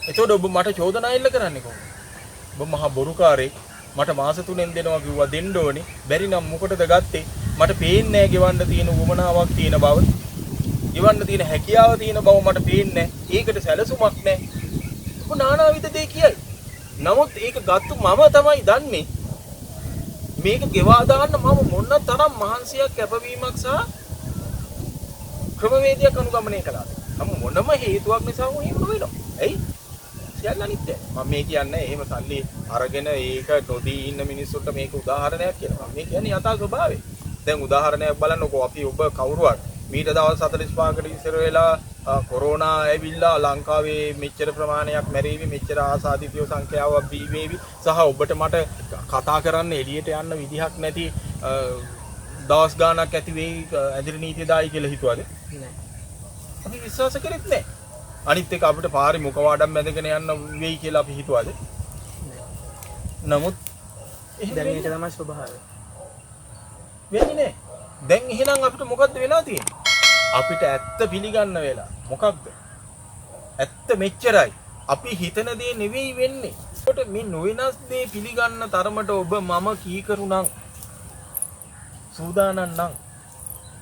එතකොට ඔබ මට චෝදනා එල්ල කරන්නේ කොහොමද? ඔබ මහා බොරුකාරයෙක්. මට මාස 3න් දෙනවා කිව්වා දෙන්න ඕනේ. බැරි නම් මොකටද ගත්තේ? මට පේන්නේ නැහැ ගෙවන්න තියෙන උවමනාවක් තියෙන බව. ගෙවන්න තියෙන හැකියාව තියෙන බව මට පේන්නේ නැහැ. ඒකට සැලසුමක් නැහැ. ඔබ නානාවිද දෙය කියයි. නමුත් ඒක ගත්තු මම තමයි දන්නේ මේක ගෙවා දාන්න මම මොන තරම් මහන්සියක් කැපවීමක් සහ ක්‍රමවේදයක් අනුගමනය කළාද? මම මොනම හේතුවක් නිසා වුණේ වෙනවා. ඇයි? සියල්ල අනිත්‍යයි. මම මේ කියන්නේ එහෙම සල්ලි අරගෙන ඒක නොදී ඉන්න මිනිස්සුන්ට මේක උදාහරණයක් කියලා. මම මේ කියන්නේ යථා ස්වභාවය. දැන් උදාහරණයක් බලන්නකෝ අපි ඔබ කවුරුවත් මීට දවස් 45කට ඉස්සර වෙලා කොරෝනා ඇවිල්ලා ලංකාවේ මෙච්චර ප්‍රමාණයක් මැරෙවි මෙච්චර ආසාදිතයෝ සංඛ්‍යාවක් බීවේවි සහ ඔබට මට කතා කරන්න එළියට යන්න විදිහක් නැති දවස් ගාණක් ඇති වෙයි ඇදිරි නීතිය දායි කියලා හිතුවද? නෑ. අපි විශ්වාස කරෙත් නෑ. අනිත් එක අපිට පාරේ මුඛවාඩම් බැඳගෙන යන්න වෙයි කියලා අපි හිතුවද? නමුත් දැන් ඒක තමයි ස්වභාවය. වෙන්නේ නෑ. දැන් එහෙනම් අපිට මොකද්ද වෙලා තියෙන්නේ? අපිට ඇත්ත පිළිගන්න වෙලා. මොකක්ද? ඇත්ත මෙච්චරයි. අපි හිතන දේ නෙවෙයි වෙන්නේ. ඒකට මේ නොවෙනස් දේ පිළිගන්න තරමට ඔබ මම කීකරුණම් සූදානම් නම්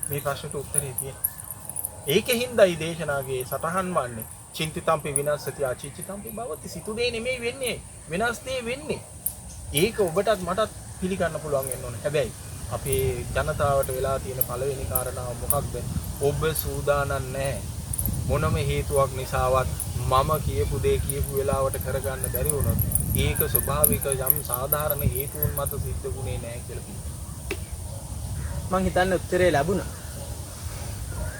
මේ ප්‍රශ්නට උත්තරේ තියෙනවා. ඒකෙහිඳයි දේශනාවේ සටහන් වන්නේ චින්තිතම්පි විනාශති අචිචිතම්පි භවති. සිතු දේ නෙමෙයි වෙන්නේ. වෙනස් දේ වෙන්නේ. ඒක ඔබටත් මටත් පිළිගන්න පුළුවන් වෙන්න ඕනේ. හැබැයි අපේ ජනතාවට වෙලා තියෙන පළවෙනි කාරණාව මොකක්ද? ඔබ සූදානම් නැහැ. මොනම හේතුවක් නිසාවත් මම කියපු දේ කියපු වෙලාවට කරගන්න බැරි වුණොත් ඒක ස්වභාවික යම් සාධාරණ හේතුන් මත සිද්ධ වුණේ නැහැ කියලා කිව්වා. මං හිතන්නේ උත්තරේ ලැබුණා.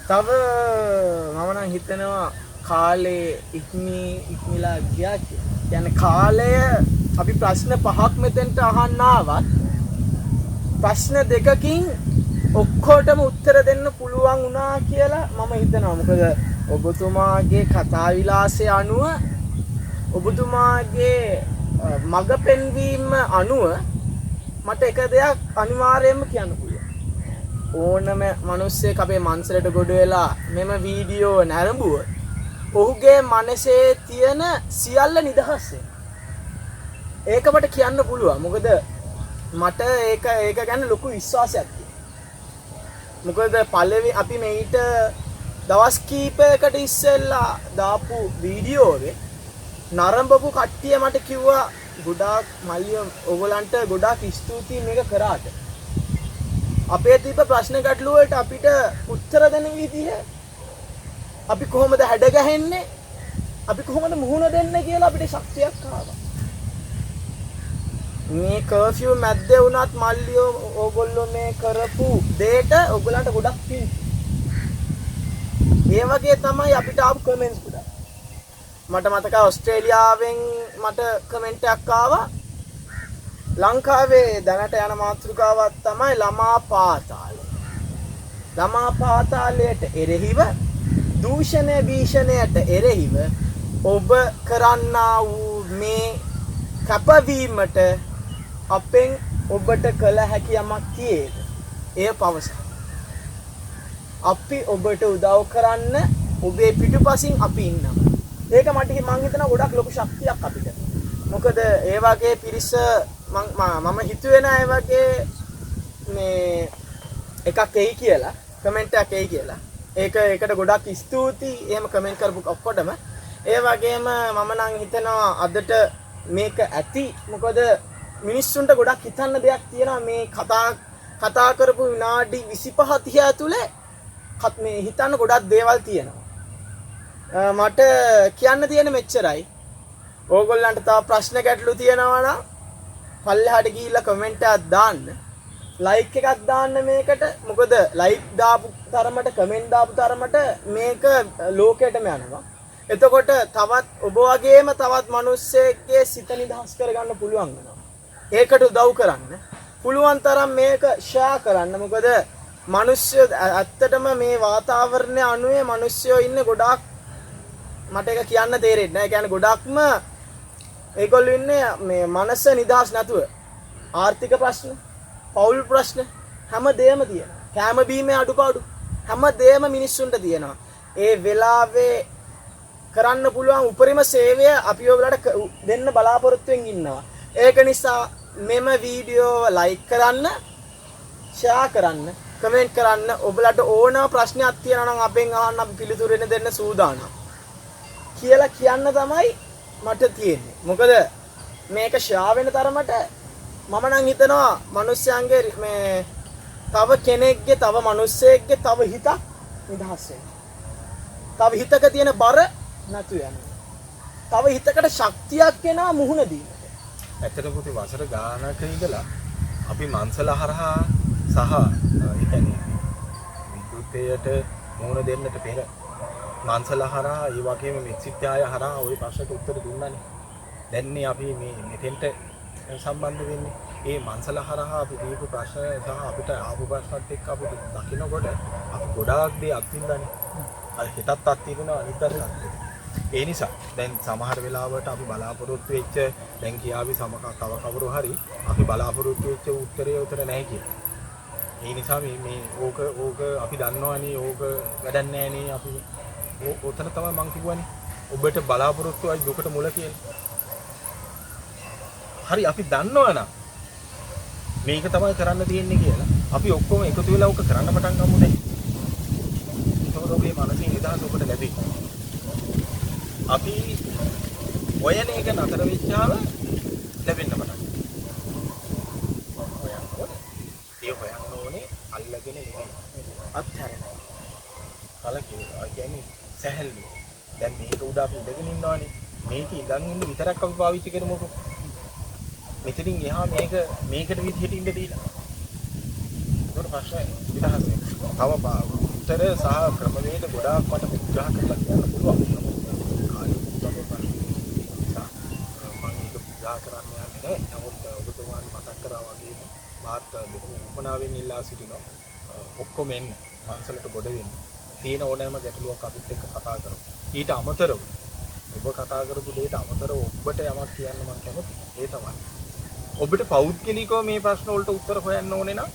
තව මම නම් හිතනවා කාලේ ඉක්මලා ගියා කියලා. කියන්නේ කාලය අපි ප්‍රශ්න 5ක් මෙතෙන්ට අහන්න ආවත් ප්‍රශ්න 2කින් ඔක්කොටම උත්තර දෙන්න පුළුවන් වුණා කියලා මම හිතනවා. මොකද ඔබතුමාගේ කතා විලාසය අනුව ඔබතුමාගේ මග පෙන්වීම අනුව මට එක දෙයක් අනිවාර්යයෙන්ම කියන්න පුළුවන්. ඕනම මිනිස්සෙක් අපේ මන්සලට ගොඩ වෙලා මෙම වීඩියෝ නැරඹුවොත් ඔහුගේ මනසේ තියෙන සියල්ල නිදහස් වෙනවා. ඒක මට කියන්න පුළුවන්. මොකද මට ඒක ගැන ලොකු විශ්වාසයක් තියෙනවා. මොකද පළවෙනි අපි මේිට දවස් කීපයකට ඉස්සෙල්ලා දාපු වීඩියෝවේ නරඹපු කට්ටිය මට කිව්වා ගොඩාක් මල්ලියෝ ඔයගලන්ට ගොඩාක් ස්තුතියි මේක කරාට. අපේ තිබ්බ ප්‍රශ්න ගැටළු වලට අපිට උත්තර දෙන විදිහ අපි කොහොමද හැඩ ගැහෙන්නේ අපි කොහොමද මුහුණ දෙන්නේ කියලා අපිට ශක්තියක් ආවා. මේ කර්ෆියු මැද්දේ වුණත් මල්ලියෝ ඕගොල්ලෝ මේ කරපු දෙයට ඔයගලන්ට ගොඩක් පිං. ඒ වගේ තමයි අපිට ආපු කමෙන්ට්ස් ගොඩක්. මට මතකයි ඕස්ට්‍රේලියාවෙන් මට කමෙන්ට් එකක් ආවා. ලංකාවේ දැනට යන මාතෘකාවක් තමයි ළමා පාතාලය. ළමා පාතාලයට එරෙහිව දූෂණය භීෂණයට එරෙහිව ඔබ කරන්නා වූ මේ කැපවීමට අපෙන් ඔබට කළ හැකි යමක් තියෙද? එය පවසන්න. අපි ඔබට උදව් කරන්න ඔබේ පිටුපසින් අපි ඉන්නවා. ඒක මම හිතනවා ගොඩක් ලොකු ශක්තියක් අපිට. මොකද ඒ වගේ පිරිස මම හිතුවේ නෑ ඒ වගේ මේ එකක් එයි කියලා කමෙන්ට් එකක් එයි කියලා. ඒකට ගොඩක් ස්තුතියි එහෙම කමෙන්ට් කරපු ඔක්කොටම. ඒ වගේම මම නම් හිතනවා අදට මේක ඇති. මොකද මිනිස්සුන්ට ගොඩක් හිතන්න දෙයක් තියෙනවා මේ කතා කරපු විනාඩි 25 30 ඇතුලේ මේ හිතන්න ගොඩක් දේවල් තියෙනවා. මට කියන්න තියෙන මෙච්චරයි. ඕගොල්ලන්ට තව ප්‍රශ්න ගැටලු තියෙනවා නම් පල්ලෙහාට ගිහිල්ලා කමෙන්ට් එකක් දාන්න. ලයික් එකක් දාන්න මේකට. මොකද ලයික් දාපු තරමට කමෙන්ට් දාපු තරමට මේක ලෝකෙටම යනවා. එතකොට තවත් ඔබ වගේම තවත් මිනිස්සෙක්ගේ සිත නිදහස් කරගන්න පුළුවන් වෙනවා. ඒකට උදව් කරන්න. පුළුවන් තරම් මේක ෂෙයා කරන්න. මොකද මිනිස්සු ඇත්තටම මේ වාතාවරණය අනුවේ මිනිස්සුયો ඉන්නේ ගොඩාක් මට ඒක කියන්න තේරෙන්නේ නැහැ. ඒ කියන්නේ ගොඩක්ම ඒගොල්ලෝ ඉන්නේ මේ මනස නිදහස් නැතුව. ආර්ථික ප්‍රශ්න, පෞල් ප්‍රශ්න හැමදේම තියෙනවා. කැම බීමේ අඩුපාඩු හැමදේම මිනිස්සුන්ට තියෙනවා. ඒ වෙලාවේ කරන්න පුළුවන් උපරිම සේවය අපි ඔයගලට දෙන්න බලාපොරොත්තුෙන් ඉන්නවා. ඒක නිසා මෙම වීඩියෝ ලයික් කරන්න, ෂෙයා කරන්න, කමෙන්ට් කරන්න. ඔබලට ඕනම ප්‍රශ්නයක් තියෙනවා නම් අපෙන් අහන්න අපි පිළිතුරු දෙන්න සූදානම් කියලා කියන්න තමයි මට තියෙන්නේ. මොකද මේක ෂෙයා වෙන තරමට මම නම් හිතනවා මිනිස්යන්ගේ මේ තව කෙනෙක්ගේ තව මිනිස්සෙක්ගේ තව හිතක් නිදහස් වෙනවා. තව හිතක තියෙන බර නැතු යනවා. තව හිතකට ශක්තියක් එනවා මුහුණ දීමට. ඇත්තටම පුතේ වසර ගානක ඉඳලා අපි මන්සල හරහා සහ ඒ කියන්නේ විද්‍යුතයට මුහුණ දෙන්නට පෙර මන්සල හරහා ඒ වගේම මෙක්සිත්‍යාය හරහා ওই ප්‍රශ්නට උත්තර දුන්නානේ. දැන්නේ අපි මේ මෙතෙන්ට සම්බන්ධ වෙන්නේ ඒ මන්සල හරහා අපි දීපු ප්‍රශ්න සහ අපිට ආපු ප්‍රශ්නත් එක්ක අපි දකින්නකොට අපි ගොඩාක් දේ අත්විඳන්නේ. අර හිතත් අත්විඳිනවා අනිත් පැත්තත්. ඒ නිසා දැන් සමහර වෙලාවට අපි බලාපොරොත්තු වෙච්ච දැන් කියාවි තව කවුරු හරි අපි බලාපොරොත්තු වෙච්ච උත්තරේ උතර නැහැ කියලා. ඒ නිසා මේ ඕක අපි දන්නවනේ ඕක වැඩක් නැහැ නේ අපි ඔතන තමයි මං කිව්වනේ ඔබට බලාපොරොත්තුයි දුකට මුල කියලා. හරි අපි දන්නවනම් මේක තමයි කරන්න තියෙන්නේ කියලා. අපි ඔක්කොම එකතු වෙලා ඕක කරන්න පටන් ගමු දැන්. ඒතකොට ඔබේ මනසේ නිදහස ඔබට ලැබෙයි. අපි ඔයන එක නතර වෙච්චාම ලැබෙන්න පටන් ගන්නවා. ඒ හොයන්න ඕනේ අල්ලගෙන ඉන්නේ. අත්හැරෙන්න. කලකිරීම. කියන්නේ සැහැල්ලු. දැන් මේක උඩ අපි ඉඳගෙන ඉන්නවනේ. මේක ඉඳන් ඉන්න විතරක් අපි පාවිච්චි කරමුකෝ. මෙතනින් එහා මේකට විදිහට ඉන්න දීලා. ඒකට ප්‍රශ්නය විදහාස. තව උත්තර සහ ක්‍රමවේද ගොඩාක් මට විග්‍රහ කරලා කියන්න පුළුවන්. කාලේ තමයි ප්‍රශ්නේ. මම ඒක විග්‍රහ කරන්න යන්නේ නැහැ. නමුත් ඔබතුමාන් මතක් කරා වගේ මාත් උපනාවෙන් ඉල්ලා සිටිනවා. ඔක්කොම එන්න පන්සලට ගොඩ වෙන්න. තියෙන ඕනෑම ගැටලුවක් අපිත් එක්ක කතා කරමු. ඊට අමතරව ඔබ කතා කරපු දෙයට අමතරව ඔබට යමක් කියන්න මම කැමතියි. ඒ තමයි. ඔබට පෞද්ගලිකව මේ ප්‍රශ්න වලට උත්තර හොයන්න ඕනේ නම්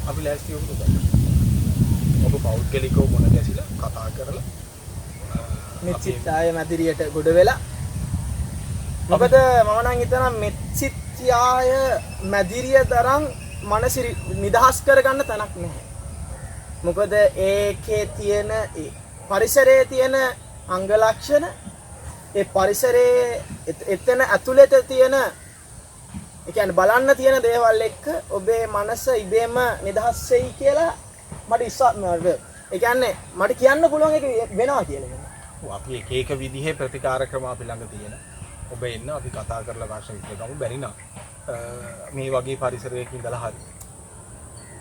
අපි ලෑස්ති වුණු දෙයක්. ඔබ පෞද්ගලිකව මොන ගැසිලා කතා කරලා මෙත්සිතාය මැදිරියට ගොඩ වෙලා මොකද මම නම් හිතනවා මෙත්සිතාය මැදිරිය තරම් මනස නිදහස් කරගන්න තැනක් නැහැ. මොකද ඒකේ තියෙන පරිසරයේ තියෙන අංග ලක්ෂණ ඒ පරිසරයේ එතන ඇතුළත තියෙන ඒ කියන්නේ බලන්න තියෙන දේවල් එක්ක ඔබේ මනස ඉබේම නිදහස් වෙයි කියලා මට ඒ කියන්නේ මට කියන්න පුළුවන් එක වෙනවා කියලා. අපි එක විදිහේ ප්‍රතිකාර ක්‍රම අපි ළඟ තියෙන. ඔබ එන්න අපි කතා කරලා ප්‍රශ්න විසඳගමු බැරි නම් මේ වගේ පරිසරයක ඉඳලා හරි.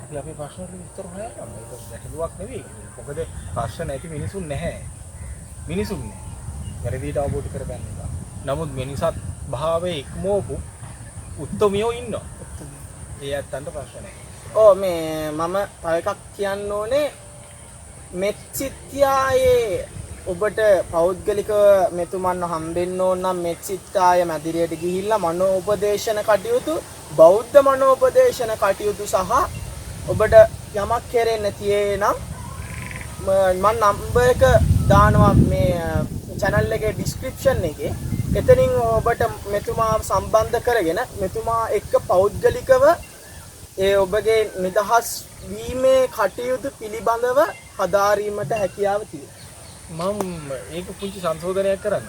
අපි අපේ ප්‍රශ්න වලට විස්තර හොයන්න. මේක ගැටලුවක් නෙවෙයි. මොකද ප්‍රශ්න නැති මිනිසුන් නැහැ. මිනිසුන් නැහැ. වැරදිට අවබෝධ කරගන්න එක. නමුත් මිනිසත් භාවයේ ඉක්මවපු උත්තමියෝ ඉන්නවා. ඒ ඇත්තන්ට ප්‍රශ්න නැහැ. ඔව් මේ මම තව එකක් කියන්න ඕනේ මෙත්සිතායේ ඔබට පෞද්ගලික මෙතුමන්ව හම්බෙන්න ඕන නම් මෙත්සිතාය මැදිරියට ගිහිල්ලා මනෝපදේශන කටයුතු බෞද්ධ මනෝපදේශන කටයුතු සහ ඔබට යමක් කෙරෙන්න තියෙන මම නම්බර් එක දානවා මේ channel එකේ description එකේ එතනින් ඔබට මෙතුමා සම්බන්ධ කරගෙන මෙතුමා එක්ක පෞද්ගලිකව ඒ ඔබගේ නිදහස් වීමේ කටයුතු පිළිබඳව හදාරීමට හැකියාව තියෙනවා. මම ඒක පුංචි සංශෝධනයක් කරන්න.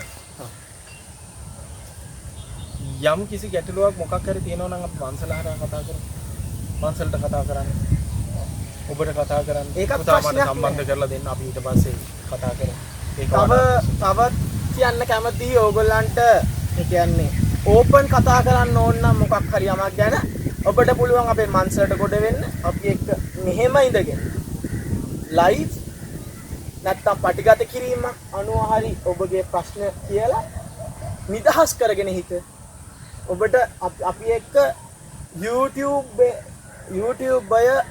යම් කිසි ගැටලුවක් මොකක් හරි තියෙනවා නම් අපි පන්සල හරහා කතා කරමු. පන්සලට කතා කරන්න. ඔබට කතා කරන්න. ඒකත් පුතා මට ප්‍රශ්නයක් සම්බන්ධ කරලා දෙන්න අපි ඊට පස්සේ කතා කරමු. ඒක තවත් කියන්න කැමතියි ඕගොල්ලන්ට ඒ කියන්නේ ඕපන් කතා කරන්න ඕන නම් මොකක් හරි යමක් ගැන ඔබට පුළුවන් අපේ මන්සලට ගොඩ වෙන්න අපි එක්ක මෙහෙම ඉඳගෙන ලයිව් නැත්තම් පටිගත කිරීම අනුව හරි ඔබගේ ප්‍රශ්න කියලා නිදහස් කරගෙන හිට ඔබට අපි එක්ක YouTube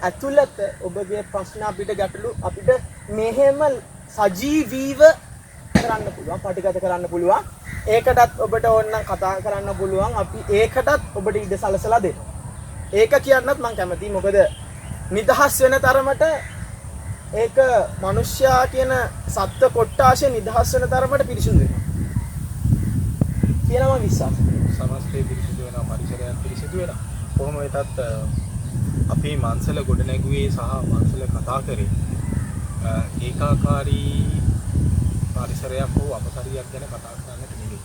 ඇතුළත ඔබගේ ප්‍රශ්න අපිට ගැටලු අපිට මෙහෙම සජීවීව කරන්න පුළුවන් පටිගත කරන්න පුළුවන් ඒකටත් ඔබට ඕනනම් කතා කරන්න පුළුවන් අපි ඒකටත් ඔබට ඉඩ සලසලා දෙන්න. ඒක කියන්නත් මම කැමතියි මොකද නිදහස් වෙන තරමට ඒක මිනිස්යා කියන සත්ත්ව කොට්ටාශය නිදහස් වෙන තරමට පිරිසුදු වෙනවා. කියලා මම විශ්වාසයි. සමස්තය පිරිසිදු වෙනවා පරිසරයත් පිරිසිදු වෙනවා. කොහොම වෙතත් අපේ මන්සල ගොඩ නැගුවේ සහ මන්සල කතා කරේ ඒකාකාරී පරිසරයක් හෝ අපසරියක් ගැන කතා කරන්නට නෙවෙයි.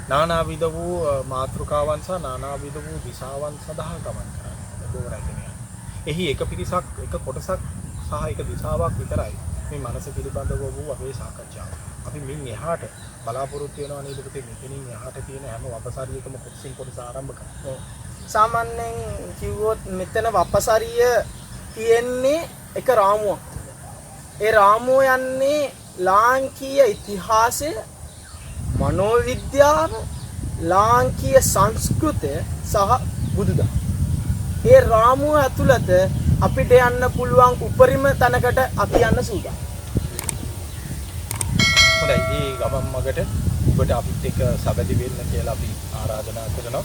නානාවිධ වූ මාතෘකාවන් සහ නානාවිධ වූ දිශාවන් සඳහා ගමන් කරන්නේ. බොහොම එහි එක පිරිසක් එක කොටසක් සහ එක දිශාවක් විතරයි මේ මනස පිළිබඳව වූ අපේ සාකච්ඡාව. අපි මින් එහාට බලාපොරොත්තු වෙනවා නේද පුතේ මෙතනින් එහාට තියෙන හැම වපසරියකම කොටසින් කොටස ආරම්භ කරනවා. සාමාන්‍යයෙන් කිව්වොත් මෙතන වපසරිය තියෙන්නේ එක රාමුවක්. ඒ රාමුව යන්නේ ලාංකීය ඉතිහාසය, මනෝවිද්‍යාව, ලාංකීය සංස්කෘතය සහ බුදුදහම. ඒ රාමුව ඇතුළත අපිට යන්න පුළුවන් උපරිම තැනකට අපි යන්න සූදානම්. හොඳයි මේ ගමන් මගට ඔබට අපිත් එක්ක සබැඳි වෙන්න කියලා අපි ආරාධනා කරනවා.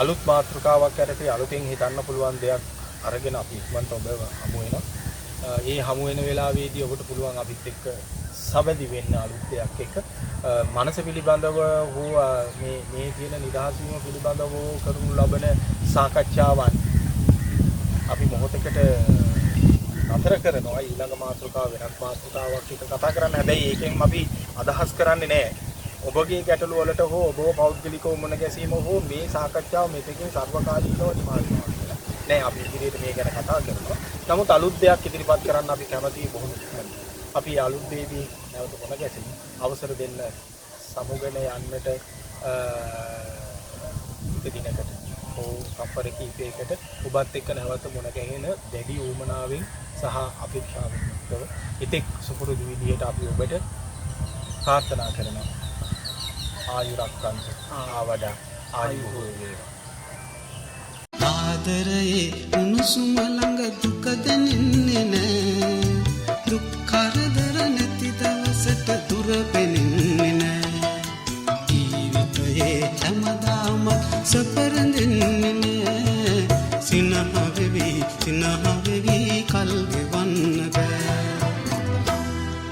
අලුත් මාතෘකාවක් යටතේ අලුතෙන් හිතන්න පුළුවන් දෙයක් අරගෙන අපි ඉක්මනට ඔබ හමු වෙනවා. ඒ හමු වෙන වෙලාවේදී ඔබට පුළුවන් අපිත් එක්ක සබැඳි වෙන්න අලුත් දෙයක් එක්ක මනස පිළිබඳව හෝ මේ තියෙන නිදහස් වීම පිළිබඳව කරනු ලබන සාකච්ඡාවන් අපි මොහොතකට නතර කරනවා. ඊළඟ මාතෘකාව වෙනත් මාතෘකාවක් එක කතා කරන්න. හැබැයි ඒකෙන් අපි අදහස් කරන්නේ නැහැ ඔබගේ ගැටලු වලට හෝ ඔබ පෞද්ගලිකව මොන ගැසීම හෝ මේ සාකච්ඡාව මෙතකින් සර්වකාලිකව නිමානවා කියලා. නෑ අපි ඉදිරියට මේ ගැන කතා කරනවා. නමුත් අලුත් දෙයක් ඉදිරිපත් කරන්න අපි කැමතියි බොහොම ඉක්මනට. අපි අලුත් දෙයදී නැවත මොන ගැසීම අවසර දෙන්න සමුගෙන යන්නට දිනකට හෝ තප්පර කිහිපයකට ඔබත් එක්ක නැවත මුණ ගැහෙන දැඩි ඌමනාවෙන් සහ අපේක්ෂාවෙන් යුක්තව එතෙක් සුපුරුදු විදියට අපි ඔබට ප්‍රාර්ථනා කරනවා ආයුරක්කන්ත ආවඩා ආයු වේවා. ආදරයේ උණුසුම ළඟ දුක දැනෙන්නේ නෑ. දුක් කරදර නැති දවසට දුර පෙනෙන්නේ නෑ. ජීවිතයේ හැමදාම සැප රැඳෙන්නේ නෑ. සිනහ